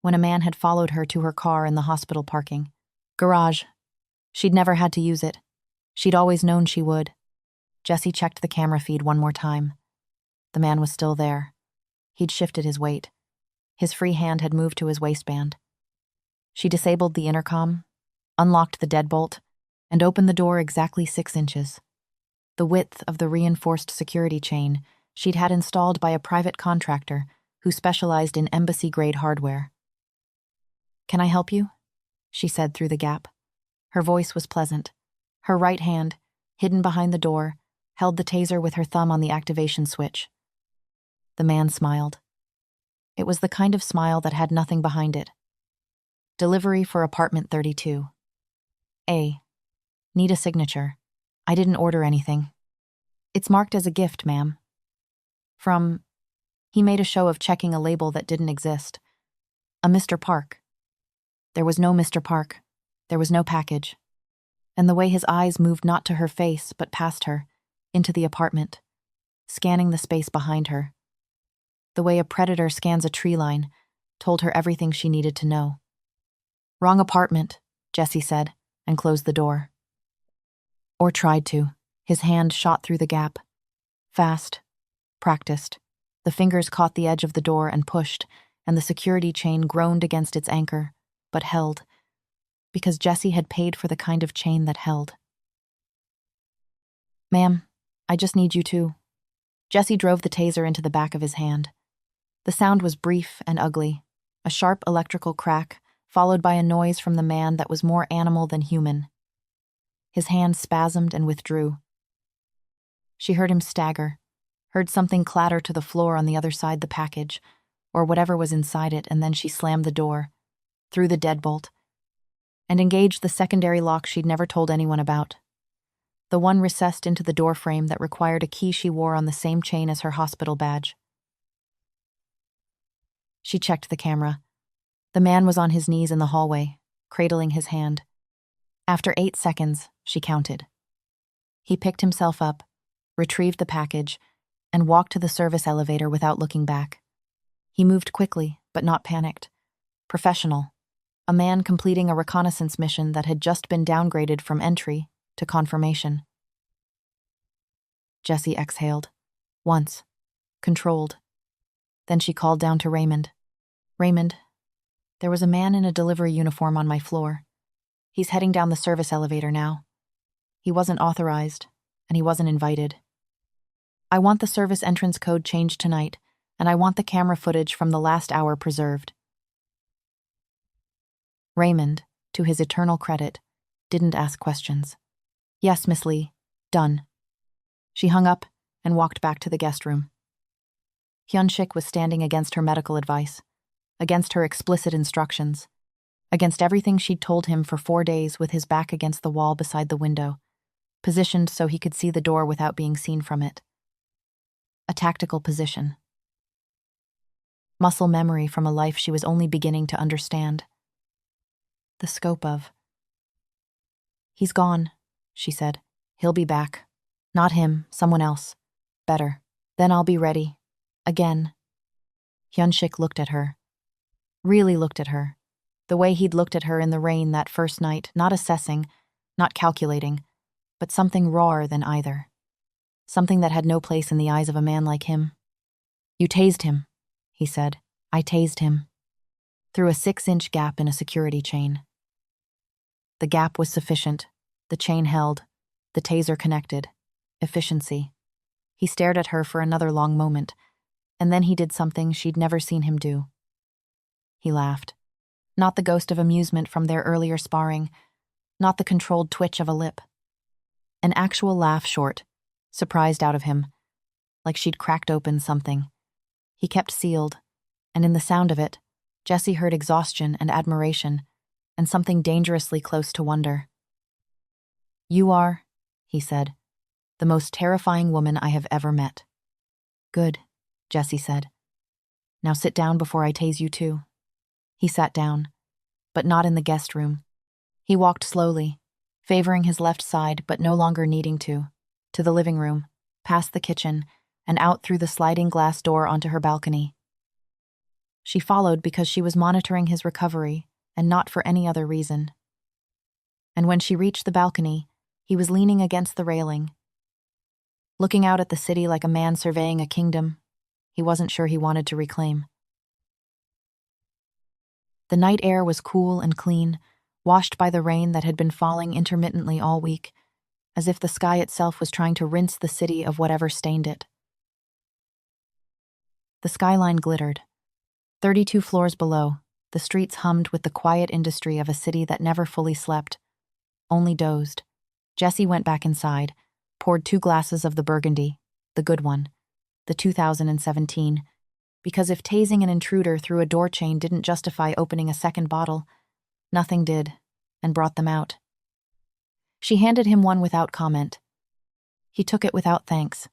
when a man had followed her to her car in the hospital parking garage. She'd never had to use it. She'd always known she would. Jessie checked the camera feed one more time. The man was still there. He'd shifted his weight. His free hand had moved to his waistband. She disabled the intercom, unlocked the deadbolt, and opened the door exactly 6 inches. The width of the reinforced security chain she'd had installed by a private contractor who specialized in embassy-grade hardware. Can I help you? She said through the gap. Her voice was pleasant. Her right hand, hidden behind the door, held the taser with her thumb on the activation switch. The man smiled. It was the kind of smile that had nothing behind it. Delivery for apartment 32. A. Need a signature. I didn't order anything. It's marked as a gift, ma'am. From... He made a show of checking a label that didn't exist. A Mr. Park. There was no Mr. Park. There was no package. And the way his eyes moved not to her face, but past her, into the apartment, scanning the space behind her. The way a predator scans a tree line, told her everything she needed to know. Wrong apartment, Jessie said, and closed the door. Or tried to. His hand shot through the gap. Fast. Practiced. The fingers caught the edge of the door and pushed, and the security chain groaned against its anchor, but held, because Jessie had paid for the kind of chain that held. Ma'am, I just need you to. Jessie drove the taser into the back of his hand. The sound was brief and ugly, a sharp electrical crack, followed by a noise from the man that was more animal than human. His hand spasmed and withdrew. She heard him stagger, heard something clatter to the floor on the other side the package, or whatever was inside it, and then she slammed the door, threw the deadbolt, and engaged the secondary lock she'd never told anyone about. The one recessed into the doorframe that required a key she wore on the same chain as her hospital badge. She checked the camera. The man was on his knees in the hallway, cradling his hand. After 8 seconds, she counted. He picked himself up, retrieved the package, and walked to the service elevator without looking back. He moved quickly, but not panicked. Professional. A man completing a reconnaissance mission that had just been downgraded from entry to confirmation. Jessie exhaled. Once. Controlled. Then she called down to Raymond. Raymond, there was a man in a delivery uniform on my floor. He's heading down the service elevator now. He wasn't authorized, and he wasn't invited. I want the service entrance code changed tonight, and I want the camera footage from the last hour preserved. Raymond, to his eternal credit, didn't ask questions. Yes, Miss Lee. Done. She hung up and walked back to the guest room. Hyun-Shik was standing against her medical advice, against her explicit instructions, against everything she'd told him for 4 days, with his back against the wall beside the window, positioned so he could see the door without being seen from it. A tactical position. Muscle memory from a life she was only beginning to understand. The scope of. He's gone, she said. He'll be back. Not him, someone else. Better. Then I'll be ready. Again. Hyun-Shik looked at her. Really looked at her. The way he'd looked at her in the rain that first night, not assessing, not calculating, but something rawer than either. Something that had no place in the eyes of a man like him. "You tased him," he said. "I tased him." Through a 6-inch gap in a security chain. The gap was sufficient. The chain held. The taser connected. Efficiency. He stared at her for another long moment, and then he did something she'd never seen him do. He laughed. Not the ghost of amusement from their earlier sparring, not the controlled twitch of a lip. An actual laugh, short, surprised out of him, like she'd cracked open something. He kept sealed, and in the sound of it, Jessie heard exhaustion and admiration, and something dangerously close to wonder. "You are," he said, "the most terrifying woman I have ever met." "Good," Jessie said. "Now sit down before I tase you too." He sat down, but not in the guest room. He walked slowly, favoring his left side but no longer needing to the living room, past the kitchen, and out through the sliding glass door onto her balcony. She followed because she was monitoring his recovery and not for any other reason. And when she reached the balcony, he was leaning against the railing, looking out at the city like a man surveying a kingdom he wasn't sure he wanted to reclaim. The night air was cool and clean, washed by the rain that had been falling intermittently all week, as if the sky itself was trying to rinse the city of whatever stained it. The skyline glittered. 32 floors below, the streets hummed with the quiet industry of a city that never fully slept, only dozed. Jessie went back inside, poured 2 glasses of the Burgundy, the good one, the 2017, because if tasing an intruder through a door chain didn't justify opening a second bottle, nothing did, and brought them out. She handed him one without comment. He took it without thanks.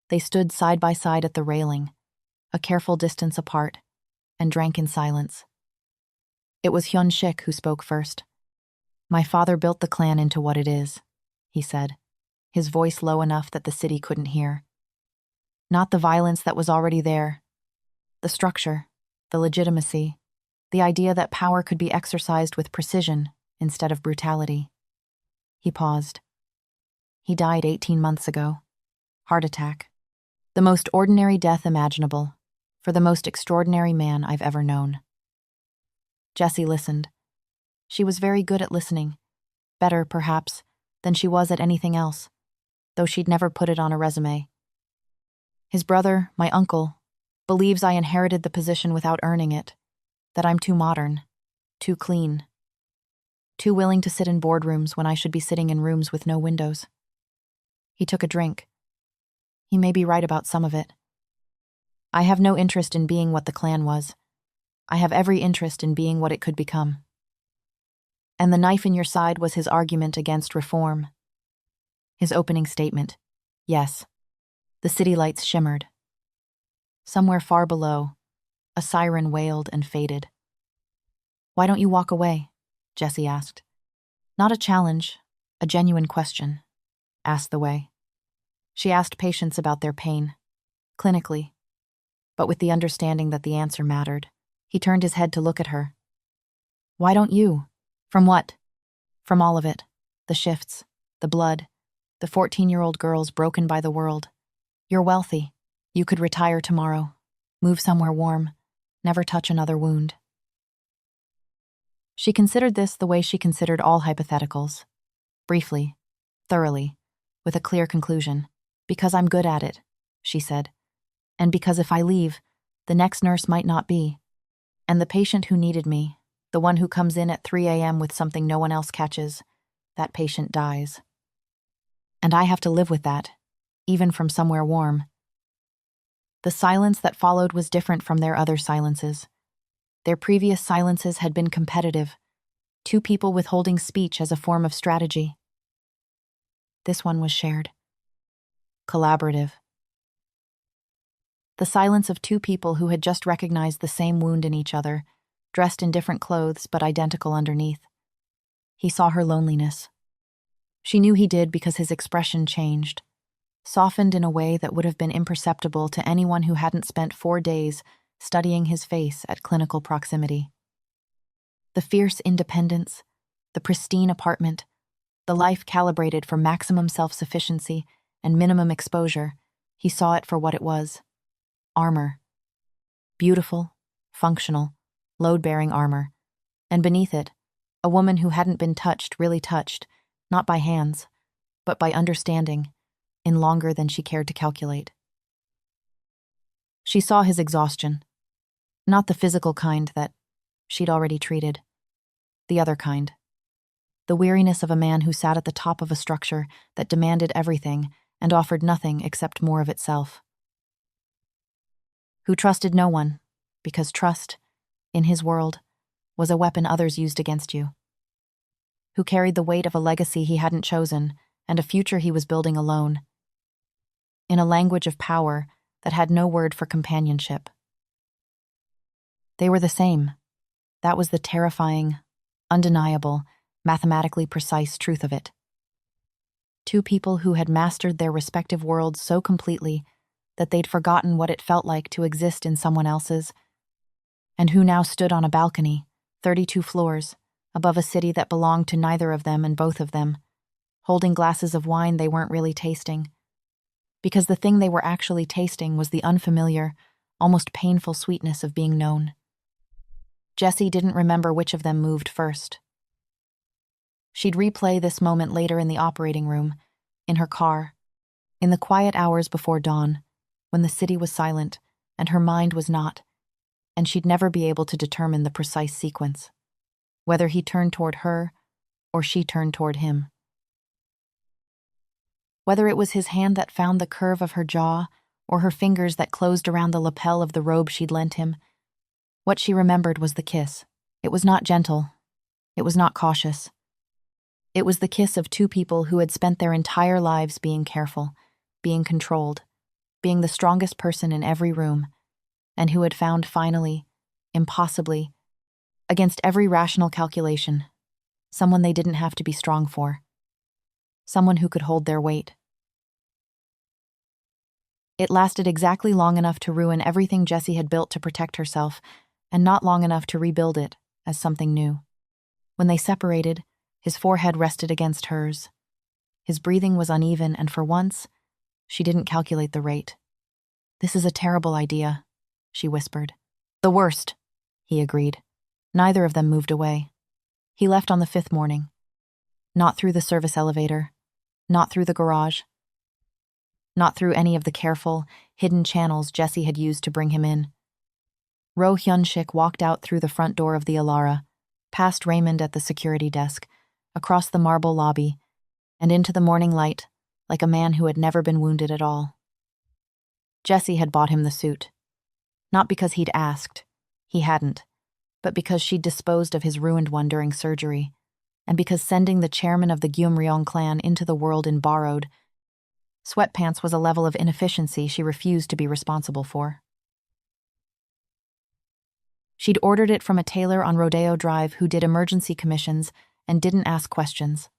They stood side by side at the railing, a careful distance apart, and drank in silence. It was Hyun-Shik who spoke first. "My father built the clan into what it is," he said, his voice low enough that the city couldn't hear. Not the violence that was already there. The structure, the legitimacy, the idea that power could be exercised with precision instead of brutality. He paused. He died 18 months ago. Heart attack. The most ordinary death imaginable, for the most extraordinary man I've ever known. Jessie listened. She was very good at listening. Better, perhaps, than she was at anything else, though she'd never put it on a resume. His brother, my uncle, believes I inherited the position without earning it, that I'm too modern, too clean, too willing to sit in boardrooms when I should be sitting in rooms with no windows. He took a drink. He may be right about some of it. I have no interest in being what the clan was. I have every interest in being what it could become. And the knife in your side was his argument against reform. His opening statement. Yes. The city lights shimmered. Somewhere far below, a siren wailed and faded. "Why don't you walk away?" Jessie asked. Not a challenge, a genuine question. Asked the way. She asked patients about their pain, clinically, but with the understanding that the answer mattered. He turned his head to look at her. "Why don't you?" "From what?" "From all of it. The shifts, the blood, the 14-year-old girls broken by the world. You're wealthy. You could retire tomorrow, move somewhere warm, never touch another wound." She considered this the way she considered all hypotheticals. Briefly, thoroughly, with a clear conclusion. "Because I'm good at it," she said. "And because if I leave, the next nurse might not be. And the patient who needed me, the one who comes in at 3 a.m. with something no one else catches, that patient dies. And I have to live with that, even from somewhere warm." The silence that followed was different from their other silences. Their previous silences had been competitive, 2 people withholding speech as a form of strategy. This one was shared. Collaborative. The silence of 2 people who had just recognized the same wound in each other, dressed in different clothes but identical underneath. He saw her loneliness. She knew he did because his expression changed, softened in a way that would have been imperceptible to anyone who hadn't spent 4 days studying his face at clinical proximity. The fierce independence, the pristine apartment, the life calibrated for maximum self-sufficiency and minimum exposure, he saw it for what it was. Armor. Beautiful, functional, load-bearing armor. And beneath it, a woman who hadn't been touched, really touched, not by hands, but by understanding, in longer than she cared to calculate. She saw his exhaustion. Not the physical kind that she'd already treated. The other kind. The weariness of a man who sat at the top of a structure that demanded everything and offered nothing except more of itself. Who trusted no one, because trust, in his world, was a weapon others used against you. Who carried the weight of a legacy he hadn't chosen and a future he was building alone. In a language of power that had no word for companionship. They were the same. That was the terrifying, undeniable, mathematically precise truth of it. Two people who had mastered their respective worlds so completely that they'd forgotten what it felt like to exist in someone else's, and who now stood on a balcony, 32 floors, above a city that belonged to neither of them and both of them, holding glasses of wine they weren't really tasting. Because the thing they were actually tasting was the unfamiliar, almost painful sweetness of being known. Jessie didn't remember which of them moved first. She'd replay this moment later in the operating room, in her car, in the quiet hours before dawn, when the city was silent and her mind was not, and she'd never be able to determine the precise sequence, whether he turned toward her or she turned toward him. Whether it was his hand that found the curve of her jaw or her fingers that closed around the lapel of the robe she'd lent him, what she remembered was the kiss. It was not gentle. It was not cautious. It was the kiss of two people who had spent their entire lives being careful, being controlled, being the strongest person in every room, and who had found finally, impossibly, against every rational calculation, someone they didn't have to be strong for. Someone who could hold their weight. It lasted exactly long enough to ruin everything Jessie had built to protect herself, and not long enough to rebuild it as something new. When they separated, his forehead rested against hers. His breathing was uneven, and for once, she didn't calculate the rate. "This is a terrible idea," she whispered. "The worst," he agreed. Neither of them moved away. He left on the 5th morning. Not through the service elevator. Not through the garage. Not through any of the careful, hidden channels Jessie had used to bring him in. Roh Hyun-Shik walked out through the front door of the Alara, past Raymond at the security desk, across the marble lobby, and into the morning light, like a man who had never been wounded at all. Jessie had bought him the suit. Not because he'd asked. He hadn't. But because she'd disposed of his ruined one during surgery, and because sending the chairman of the Geum-Ryong Clan into the world in borrowed sweatpants was a level of inefficiency she refused to be responsible for. She'd ordered it from a tailor on Rodeo Drive who did emergency commissions and didn't ask questions.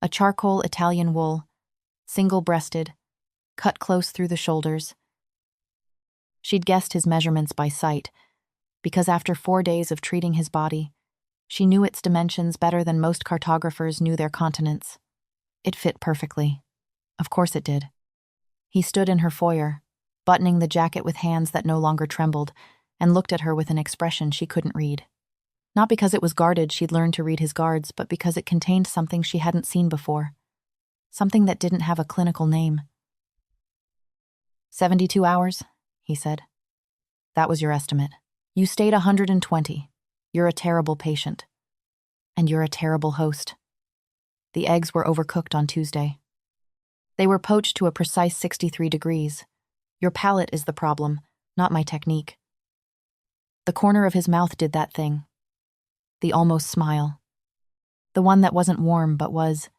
A charcoal Italian wool, single-breasted, cut close through the shoulders. She'd guessed his measurements by sight, because after 4 days of treating his body, she knew its dimensions better than most cartographers knew their continents. It fit perfectly. Of course it did. He stood in her foyer, buttoning the jacket with hands that no longer trembled, and looked at her with an expression she couldn't read. Not because it was guarded she'd learned to read his guards, but because it contained something she hadn't seen before. Something that didn't have a clinical name. 72 hours, he said. That was your estimate. You stayed 120. You're a terrible patient. And you're a terrible host. The eggs were overcooked on Tuesday. They were poached to a precise 63 degrees. Your palate is the problem, not my technique. The corner of his mouth did that thing. The almost smile. The one that wasn't warm but was,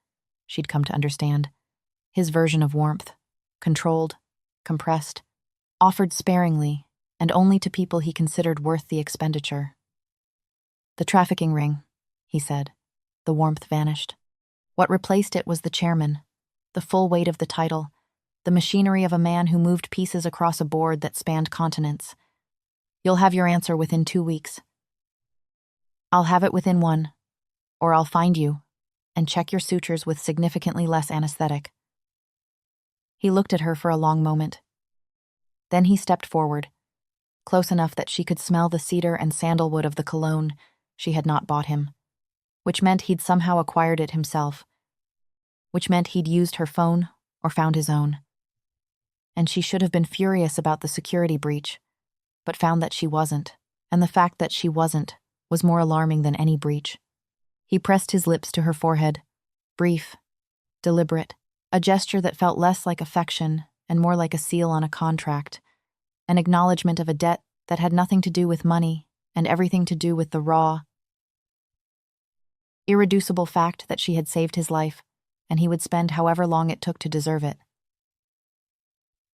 she'd come to understand, his version of warmth. Controlled, compressed, offered sparingly, and only to people he considered worth the expenditure. The trafficking ring, he said. The warmth vanished. What replaced it was the chairman, the full weight of the title, the machinery of a man who moved pieces across a board that spanned continents. You'll have your answer within 2 weeks. I'll have it within one, or I'll find you and check your sutures with significantly less anesthetic. He looked at her for a long moment. Then he stepped forward, close enough that she could smell the cedar and sandalwood of the cologne she had not bought him, which meant he'd somehow acquired it himself, which meant he'd used her phone or found his own. And she should have been furious about the security breach, but found that she wasn't, and the fact that she wasn't was more alarming than any breach. He pressed his lips to her forehead, brief, deliberate, a gesture that felt less like affection and more like a seal on a contract, an acknowledgement of a debt that had nothing to do with money and everything to do with the raw, irreducible fact that she had saved his life, and he would spend however long it took to deserve it.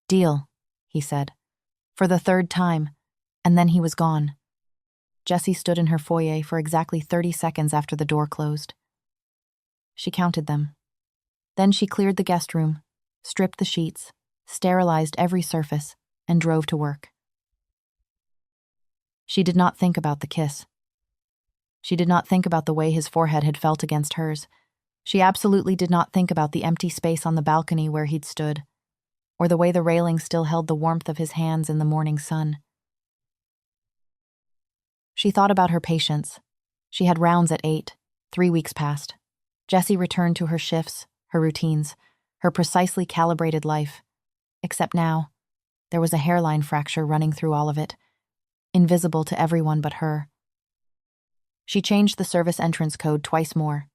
Deal, he said, for the third time, and then he was gone. Jessie stood in her foyer for exactly 30 seconds after the door closed. She counted them. Then she cleared the guest room, stripped the sheets, sterilized every surface, and drove to work. She did not think about the kiss. She did not think about the way his forehead had felt against hers. She absolutely did not think about the empty space on the balcony where he'd stood, or the way the railing still held the warmth of his hands in the morning sun. She thought about her patients. She had rounds at 8, 3 weeks passed. Jessie returned to her shifts, her routines, her precisely calibrated life. Except now, there was a hairline fracture running through all of it, invisible to everyone but her. She changed the service entrance code twice more.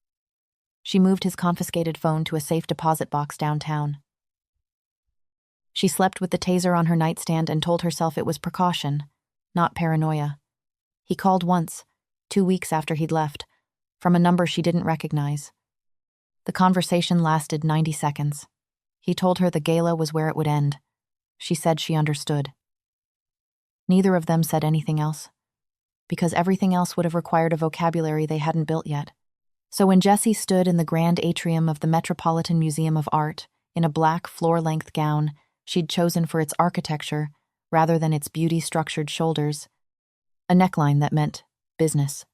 She moved his confiscated phone to a safe deposit box downtown. She slept with the taser on her nightstand and told herself it was precaution, not paranoia. He called once, 2 weeks after he'd left, from a number she didn't recognize. The conversation lasted 90 seconds. He told her the gala was where it would end. She said she understood. Neither of them said anything else, because everything else would have required a vocabulary they hadn't built yet. So when Jessie stood in the grand atrium of the Metropolitan Museum of Art, in a black floor-length gown she'd chosen for its architecture rather than its beauty-structured shoulders, a neckline that meant business,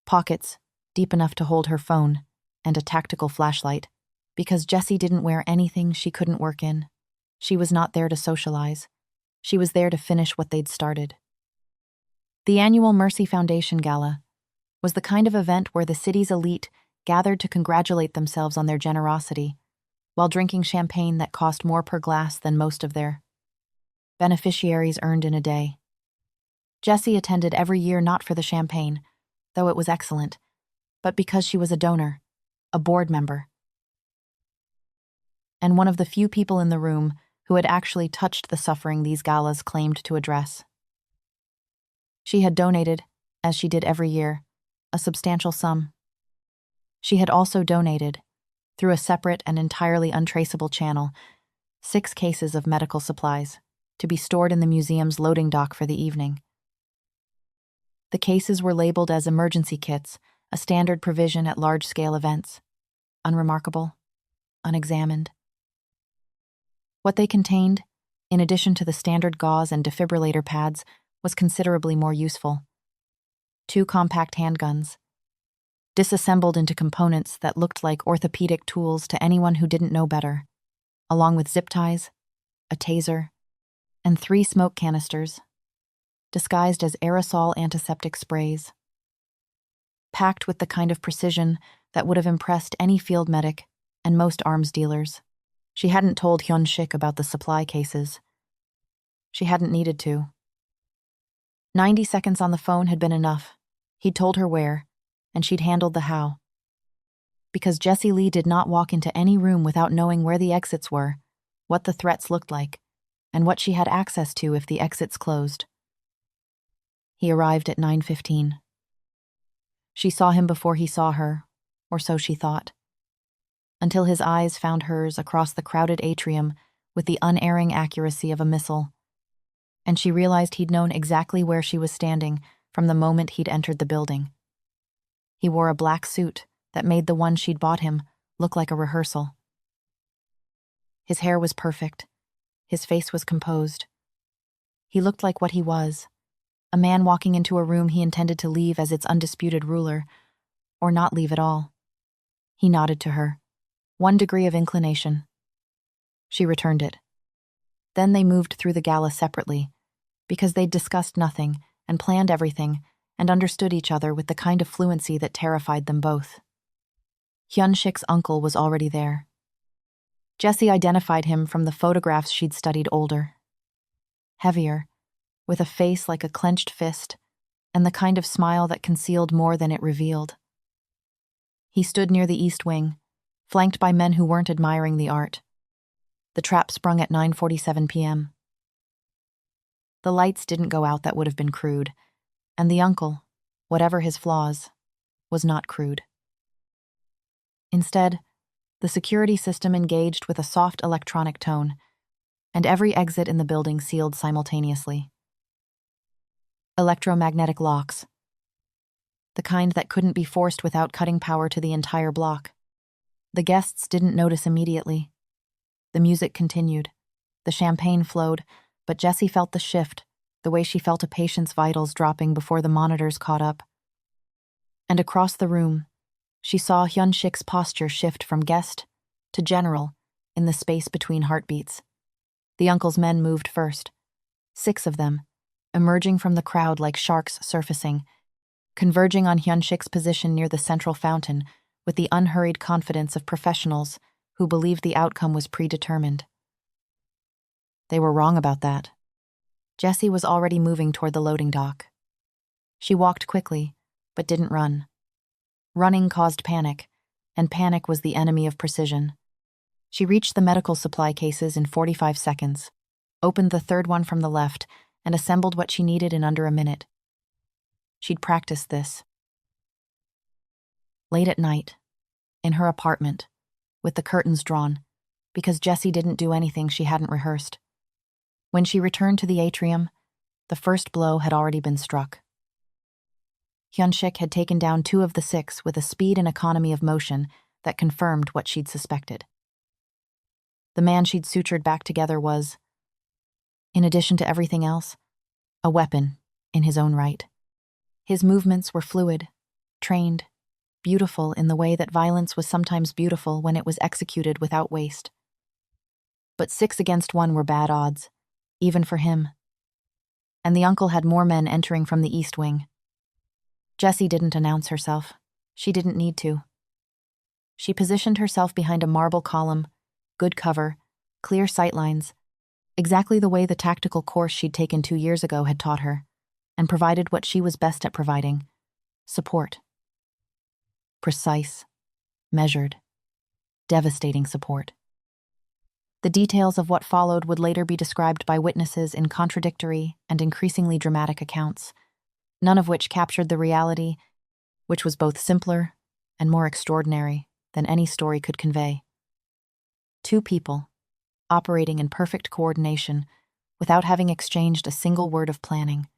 pockets deep enough to hold her phone, and a tactical flashlight, because Jessie didn't wear anything she couldn't work in. She was not there to socialize. She was there to finish what they'd started. The annual Mercy Foundation Gala was the kind of event where the city's elite gathered to congratulate themselves on their generosity, while drinking champagne that cost more per glass than most of their beneficiaries earned in a day. Jessie attended every year not for the champagne, though it was excellent, but because she was a donor, a board member, and one of the few people in the room who had actually touched the suffering these galas claimed to address. She had donated, as she did every year, a substantial sum. She had also donated, through a separate and entirely untraceable channel, 6 cases of medical supplies, to be stored in the museum's loading dock for the evening. The cases were labeled as emergency kits, a standard provision at large-scale events. Unremarkable, unexamined. What they contained, in addition to the standard gauze and defibrillator pads, was considerably more useful. 2 compact handguns, disassembled into components that looked like orthopedic tools to anyone who didn't know better, along with zip ties, a taser, and 3 smoke canisters, disguised as aerosol antiseptic sprays. Packed with the kind of precision that would have impressed any field medic and most arms dealers. She hadn't told Hyun-Shik about the supply cases. She hadn't needed to. 90 seconds on the phone had been enough. He'd told her where, and she'd handled the how. Because Jessie Lee did not walk into any room without knowing where the exits were, what the threats looked like, and what she had access to if the exits closed. He arrived at 9:15. She saw him before he saw her, or so she thought, until his eyes found hers across the crowded atrium with the unerring accuracy of a missile, and she realized he'd known exactly where she was standing from the moment he'd entered the building. He wore a black suit that made the one she'd bought him look like a rehearsal. His hair was perfect. His face was composed. He looked like what he was, a man walking into a room he intended to leave as its undisputed ruler, or not leave at all. He nodded to her. 1 degree of inclination. She returned it. Then they moved through the gala separately, because they'd discussed nothing and planned everything and understood each other with the kind of fluency that terrified them both. Hyun-Shik's uncle was already there. Jessie identified him from the photographs she'd studied older. Heavier, with a face like a clenched fist, and the kind of smile that concealed more than it revealed. He stood near the east wing, flanked by men who weren't admiring the art. The trap sprung at 9:47 p.m. The lights didn't go out that would have been crude, and the uncle, whatever his flaws, was not crude. Instead, the security system engaged with a soft electronic tone, and every exit in the building sealed simultaneously. Electromagnetic locks. The kind that couldn't be forced without cutting power to the entire block. The guests didn't notice immediately. The music continued. The champagne flowed, but Jessie felt the shift, the way she felt a patient's vitals dropping before the monitors caught up. And across the room, she saw Hyun-Shik's posture shift from guest to general in the space between heartbeats. The uncle's men moved first, 6 of them, emerging from the crowd like sharks surfacing, converging on Hyun-Shik's position near the central fountain with the unhurried confidence of professionals who believed the outcome was predetermined. They were wrong about that. Jessie was already moving toward the loading dock. She walked quickly, but didn't run. Running caused panic, and panic was the enemy of precision. She reached the medical supply cases in 45 seconds, opened the third one from the left, and assembled what she needed in under a minute. She'd practiced this. Late at night, in her apartment, with the curtains drawn, because Jessie didn't do anything she hadn't rehearsed. When she returned to the atrium, the first blow had already been struck. Hyun-Shik had taken down 2 of the 6 with a speed and economy of motion that confirmed what she'd suspected. The man she'd sutured back together was, in addition to everything else, a weapon in his own right. His movements were fluid, trained, beautiful in the way that violence was sometimes beautiful when it was executed without waste. But 6 against 1 were bad odds, even for him. And the uncle had more men entering from the east wing. Jessie didn't announce herself. She didn't need to. She positioned herself behind a marble column, good cover, clear sightlines, exactly the way the tactical course she'd taken 2 years ago had taught her, and provided what she was best at providing: support. Precise, measured, devastating support. The details of what followed would later be described by witnesses in contradictory and increasingly dramatic accounts, none of which captured the reality, which was both simpler and more extraordinary than any story could convey. 2 people, operating in perfect coordination, without having exchanged a single word of planning,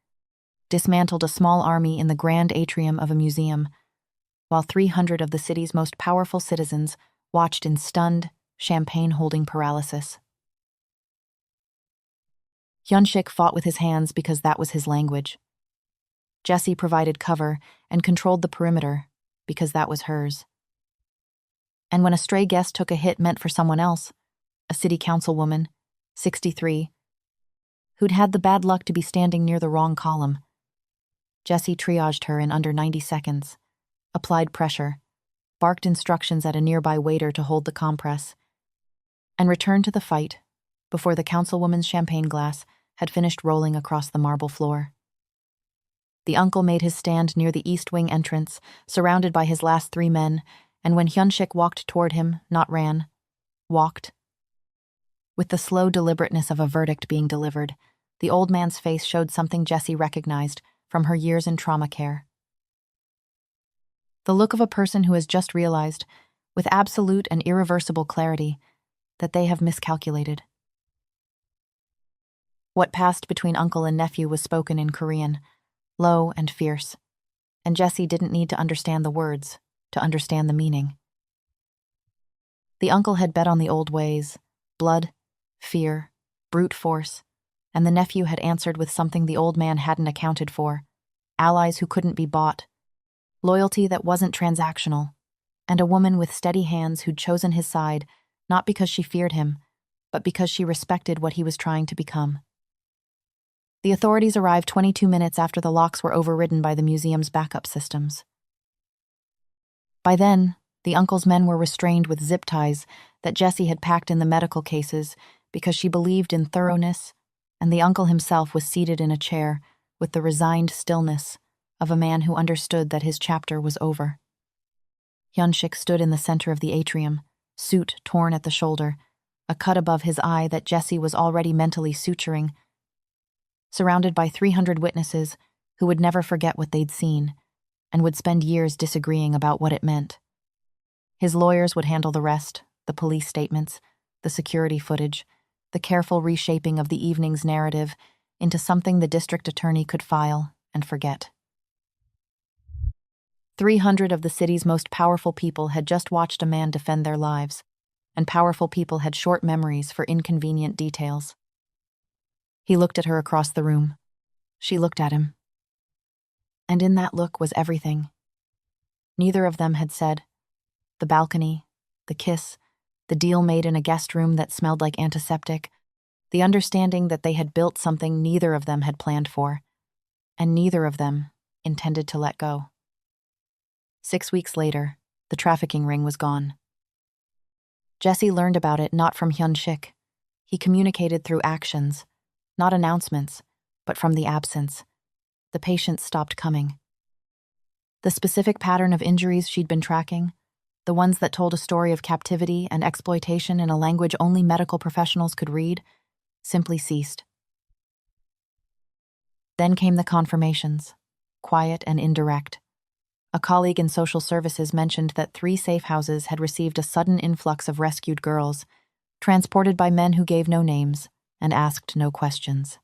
dismantled a small army in the grand atrium of a museum, while 300 of the city's most powerful citizens watched in stunned, champagne-holding paralysis. Hyun-Shik fought with his hands because that was his language. Jessie provided cover and controlled the perimeter because that was hers. And when a stray guest took a hit meant for someone else, a city councilwoman, 63, who'd had the bad luck to be standing near the wrong column, Jessie triaged her in under 90 seconds, applied pressure, barked instructions at a nearby waiter to hold the compress, and returned to the fight before the councilwoman's champagne glass had finished rolling across the marble floor. The uncle made his stand near the east wing entrance, surrounded by his last 3 men, and when Hyun-Shik walked toward him, not ran, walked. With the slow deliberateness of a verdict being delivered, the old man's face showed something Jessie recognized from her years in trauma care. The look of a person who has just realized, with absolute and irreversible clarity, that they have miscalculated. What passed between uncle and nephew was spoken in Korean, low and fierce, and Jessie didn't need to understand the words to understand the meaning. The uncle had bet on the old ways: blood, fear, brute force, and the nephew had answered with something the old man hadn't accounted for: allies who couldn't be bought, loyalty that wasn't transactional, and a woman with steady hands who'd chosen his side not because she feared him, but because she respected what he was trying to become. The authorities arrived 22 minutes after the locks were overridden by the museum's backup systems. By then, the uncle's men were restrained with zip ties that Jessie had packed in the medical cases because she believed in thoroughness, and the uncle himself was seated in a chair with the resigned stillness of a man who understood that his chapter was over. Hyun-Shik stood in the center of the atrium, suit torn at the shoulder, a cut above his eye that Jessie was already mentally suturing, surrounded by 300 witnesses who would never forget what they'd seen and would spend years disagreeing about what it meant. His lawyers would handle the rest: the police statements, the security footage, the careful reshaping of the evening's narrative into something the district attorney could file and forget. 300 of the city's most powerful people had just watched a man defend their lives, and powerful people had short memories for inconvenient details. He looked at her across the room. She looked at him. And in that look was everything. Neither of them had said: the balcony, the kiss, the deal made in a guest room that smelled like antiseptic, the understanding that they had built something neither of them had planned for, and neither of them intended to let go. 6 weeks later, the trafficking ring was gone. Jessie learned about it not from Hyun-Shik. He communicated through actions, not announcements, but from the absence. The patients stopped coming. The specific pattern of injuries she'd been tracking, the ones that told a story of captivity and exploitation in a language only medical professionals could read, simply ceased. Then came the confirmations, quiet and indirect. A colleague in social services mentioned that 3 safe houses had received a sudden influx of rescued girls, transported by men who gave no names and asked no questions.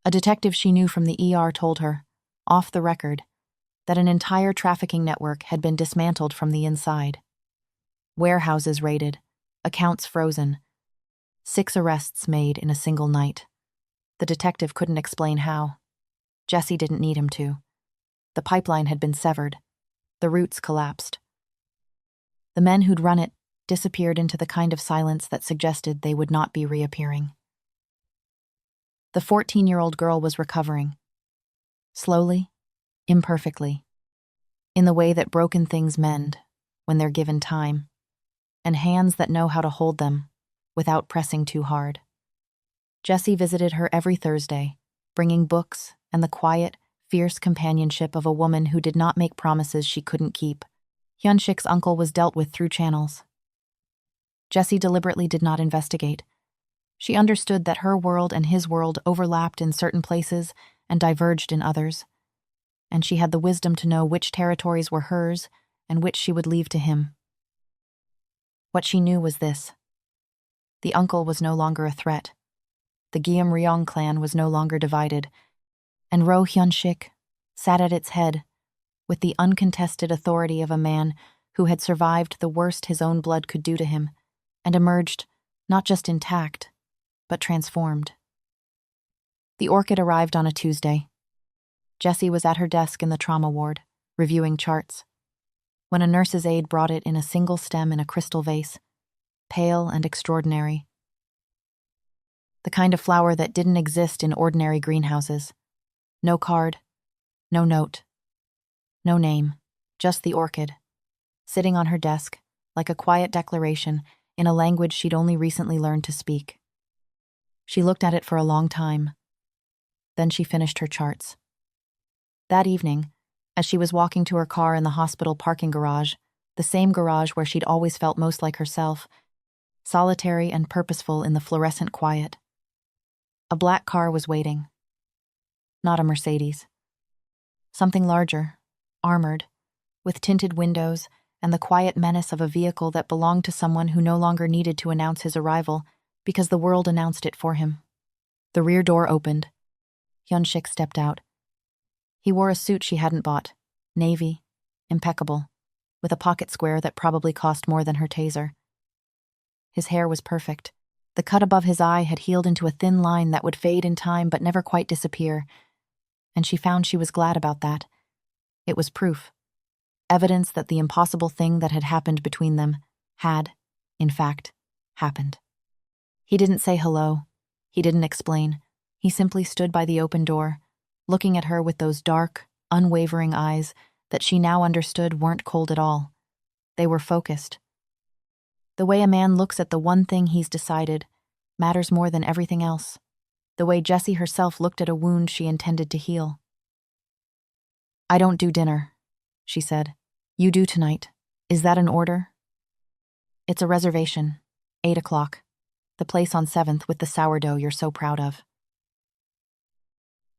A detective she knew from the ER told her, off the record, that an entire trafficking network had been dismantled from the inside. Warehouses raided, accounts frozen, 6 arrests made in a single night. The detective couldn't explain how. Jessie didn't need him to. The pipeline had been severed. The roots collapsed. The men who'd run it disappeared into the kind of silence that suggested they would not be reappearing. The 14-year-old girl was recovering. Slowly, imperfectly, in the way that broken things mend when they're given time, and hands that know how to hold them without pressing too hard. Jessie visited her every Thursday, bringing books and the quiet, fierce companionship of a woman who did not make promises she couldn't keep. Hyun-Shik's uncle was dealt with through channels. Jessie deliberately did not investigate. She understood that her world and his world overlapped in certain places and diverged in others, and she had the wisdom to know which territories were hers and which she would leave to him. What she knew was this: the uncle was no longer a threat. The Geum-Ryong Clan was no longer divided, and Roh Hyun-Shik sat at its head with the uncontested authority of a man who had survived the worst his own blood could do to him and emerged not just intact, but transformed. The orchid arrived on a Tuesday. Jessie was at her desk in the trauma ward, reviewing charts, when a nurse's aide brought it in a single stem in a crystal vase, pale and extraordinary. The kind of flower that didn't exist in ordinary greenhouses. No card, no note, no name, just the orchid, sitting on her desk like a quiet declaration in a language she'd only recently learned to speak. She looked at it for a long time. Then she finished her charts. That evening, as she was walking to her car in the hospital parking garage, the same garage where she'd always felt most like herself, solitary and purposeful in the fluorescent quiet, a black car was waiting. Not a Mercedes. Something larger, armored, with tinted windows and the quiet menace of a vehicle that belonged to someone who no longer needed to announce his arrival because the world announced it for him. The rear door opened. Hyun-Shik stepped out. He wore a suit she hadn't bought, navy, impeccable, with a pocket square that probably cost more than her taser. His hair was perfect, The cut above his eye had healed into a thin line that would fade in time but never quite disappear, and she found she was glad about that. It was proof. Evidence that the impossible thing that had happened between them had, in fact, happened. He didn't say hello. He didn't explain. He simply stood by the open door, looking at her with those dark, unwavering eyes that she now understood weren't cold at all. They were focused. The way a man looks at the one thing he's decided matters more than everything else. The way Jessie herself looked at a wound she intended to heal. "I don't do dinner," she said. "You do tonight. Is that an order?" "It's a reservation. 8 o'clock. The place on 7th with the sourdough you're so proud of."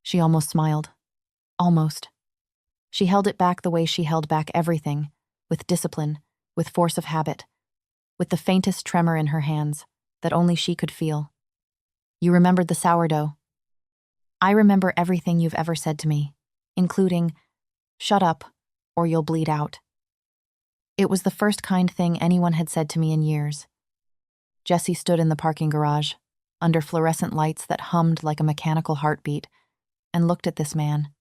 She almost smiled. Almost. She held it back the way she held back everything, with discipline, with force of habit, with the faintest tremor in her hands that only she could feel. "You remembered the sourdough." "I remember everything you've ever said to me, including, 'Shut up, or you'll bleed out.'" It was the first kind thing anyone had said to me in years. Jessie stood in the parking garage, under fluorescent lights that hummed like a mechanical heartbeat, and looked at this man.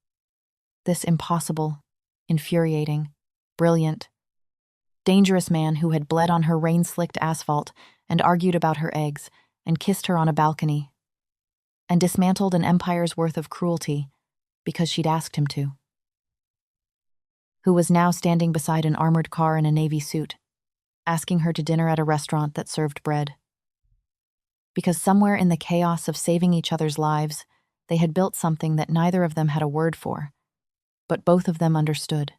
This impossible, infuriating, brilliant, dangerous man who had bled on her rain-slicked asphalt and argued about her eggs and kissed her on a balcony and dismantled an empire's worth of cruelty because she'd asked him to. Who was now standing beside an armored car in a navy suit, asking her to dinner at a restaurant that served bread. Because somewhere in the chaos of saving each other's lives, they had built something that neither of them had a word for, but both of them understood.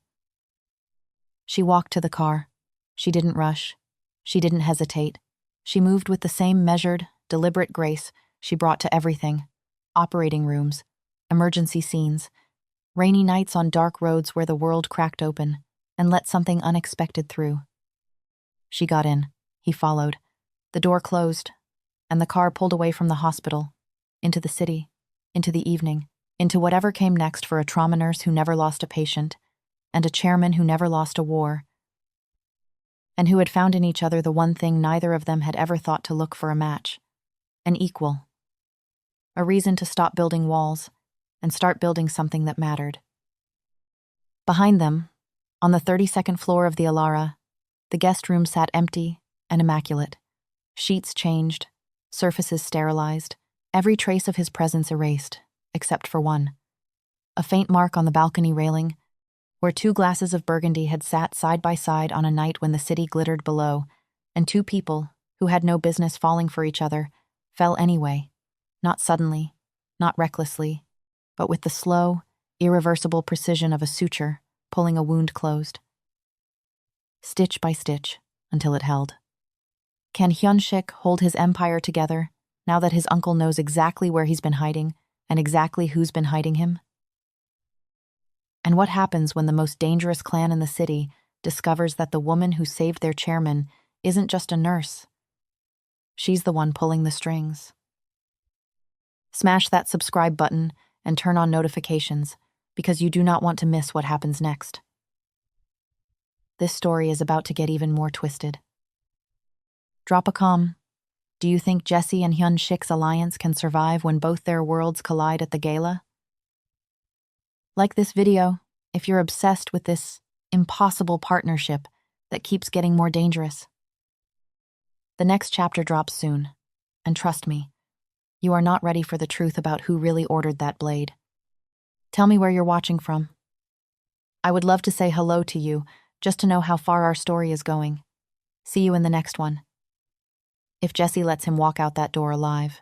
She walked to the car. She didn't rush. She didn't hesitate. She moved with the same measured, deliberate grace she brought to everything: operating rooms, emergency scenes, rainy nights on dark roads where the world cracked open and let something unexpected through. She got in. He followed. The door closed, and the car pulled away from the hospital, into the city, into the evening, into whatever came next for a trauma nurse who never lost a patient, and a chairman who never lost a war, and who had found in each other the one thing neither of them had ever thought to look for: a match, an equal, a reason to stop building walls and start building something that mattered. Behind them, on the 32nd floor of the Alara, the guest room sat empty and immaculate, sheets changed, surfaces sterilized, every trace of his presence erased, except for one: a faint mark on the balcony railing, where 2 glasses of Burgundy had sat side by side on a night when the city glittered below, and 2 people, who had no business falling for each other, fell anyway, not suddenly, not recklessly, but with the slow, irreversible precision of a suture pulling a wound closed. Stitch by stitch, until it held. Can Hyun-Shik hold his empire together now that his uncle knows exactly where he's been hiding and exactly who's been hiding him? And what happens when the most dangerous clan in the city discovers that the woman who saved their chairman isn't just a nurse? She's the one pulling the strings. Smash that subscribe button and turn on notifications, because you do not want to miss what happens next. This story is about to get even more twisted. Drop a com. Do you think Jessie and Hyun-Shik's alliance can survive when both their worlds collide at the gala? Like this video if you're obsessed with this impossible partnership that keeps getting more dangerous. The next chapter drops soon, and trust me, you are not ready for the truth about who really ordered that blade. Tell me where you're watching from. I would love to say hello to you, just to know how far our story is going. See you in the next one. If Jessie lets him walk out that door alive.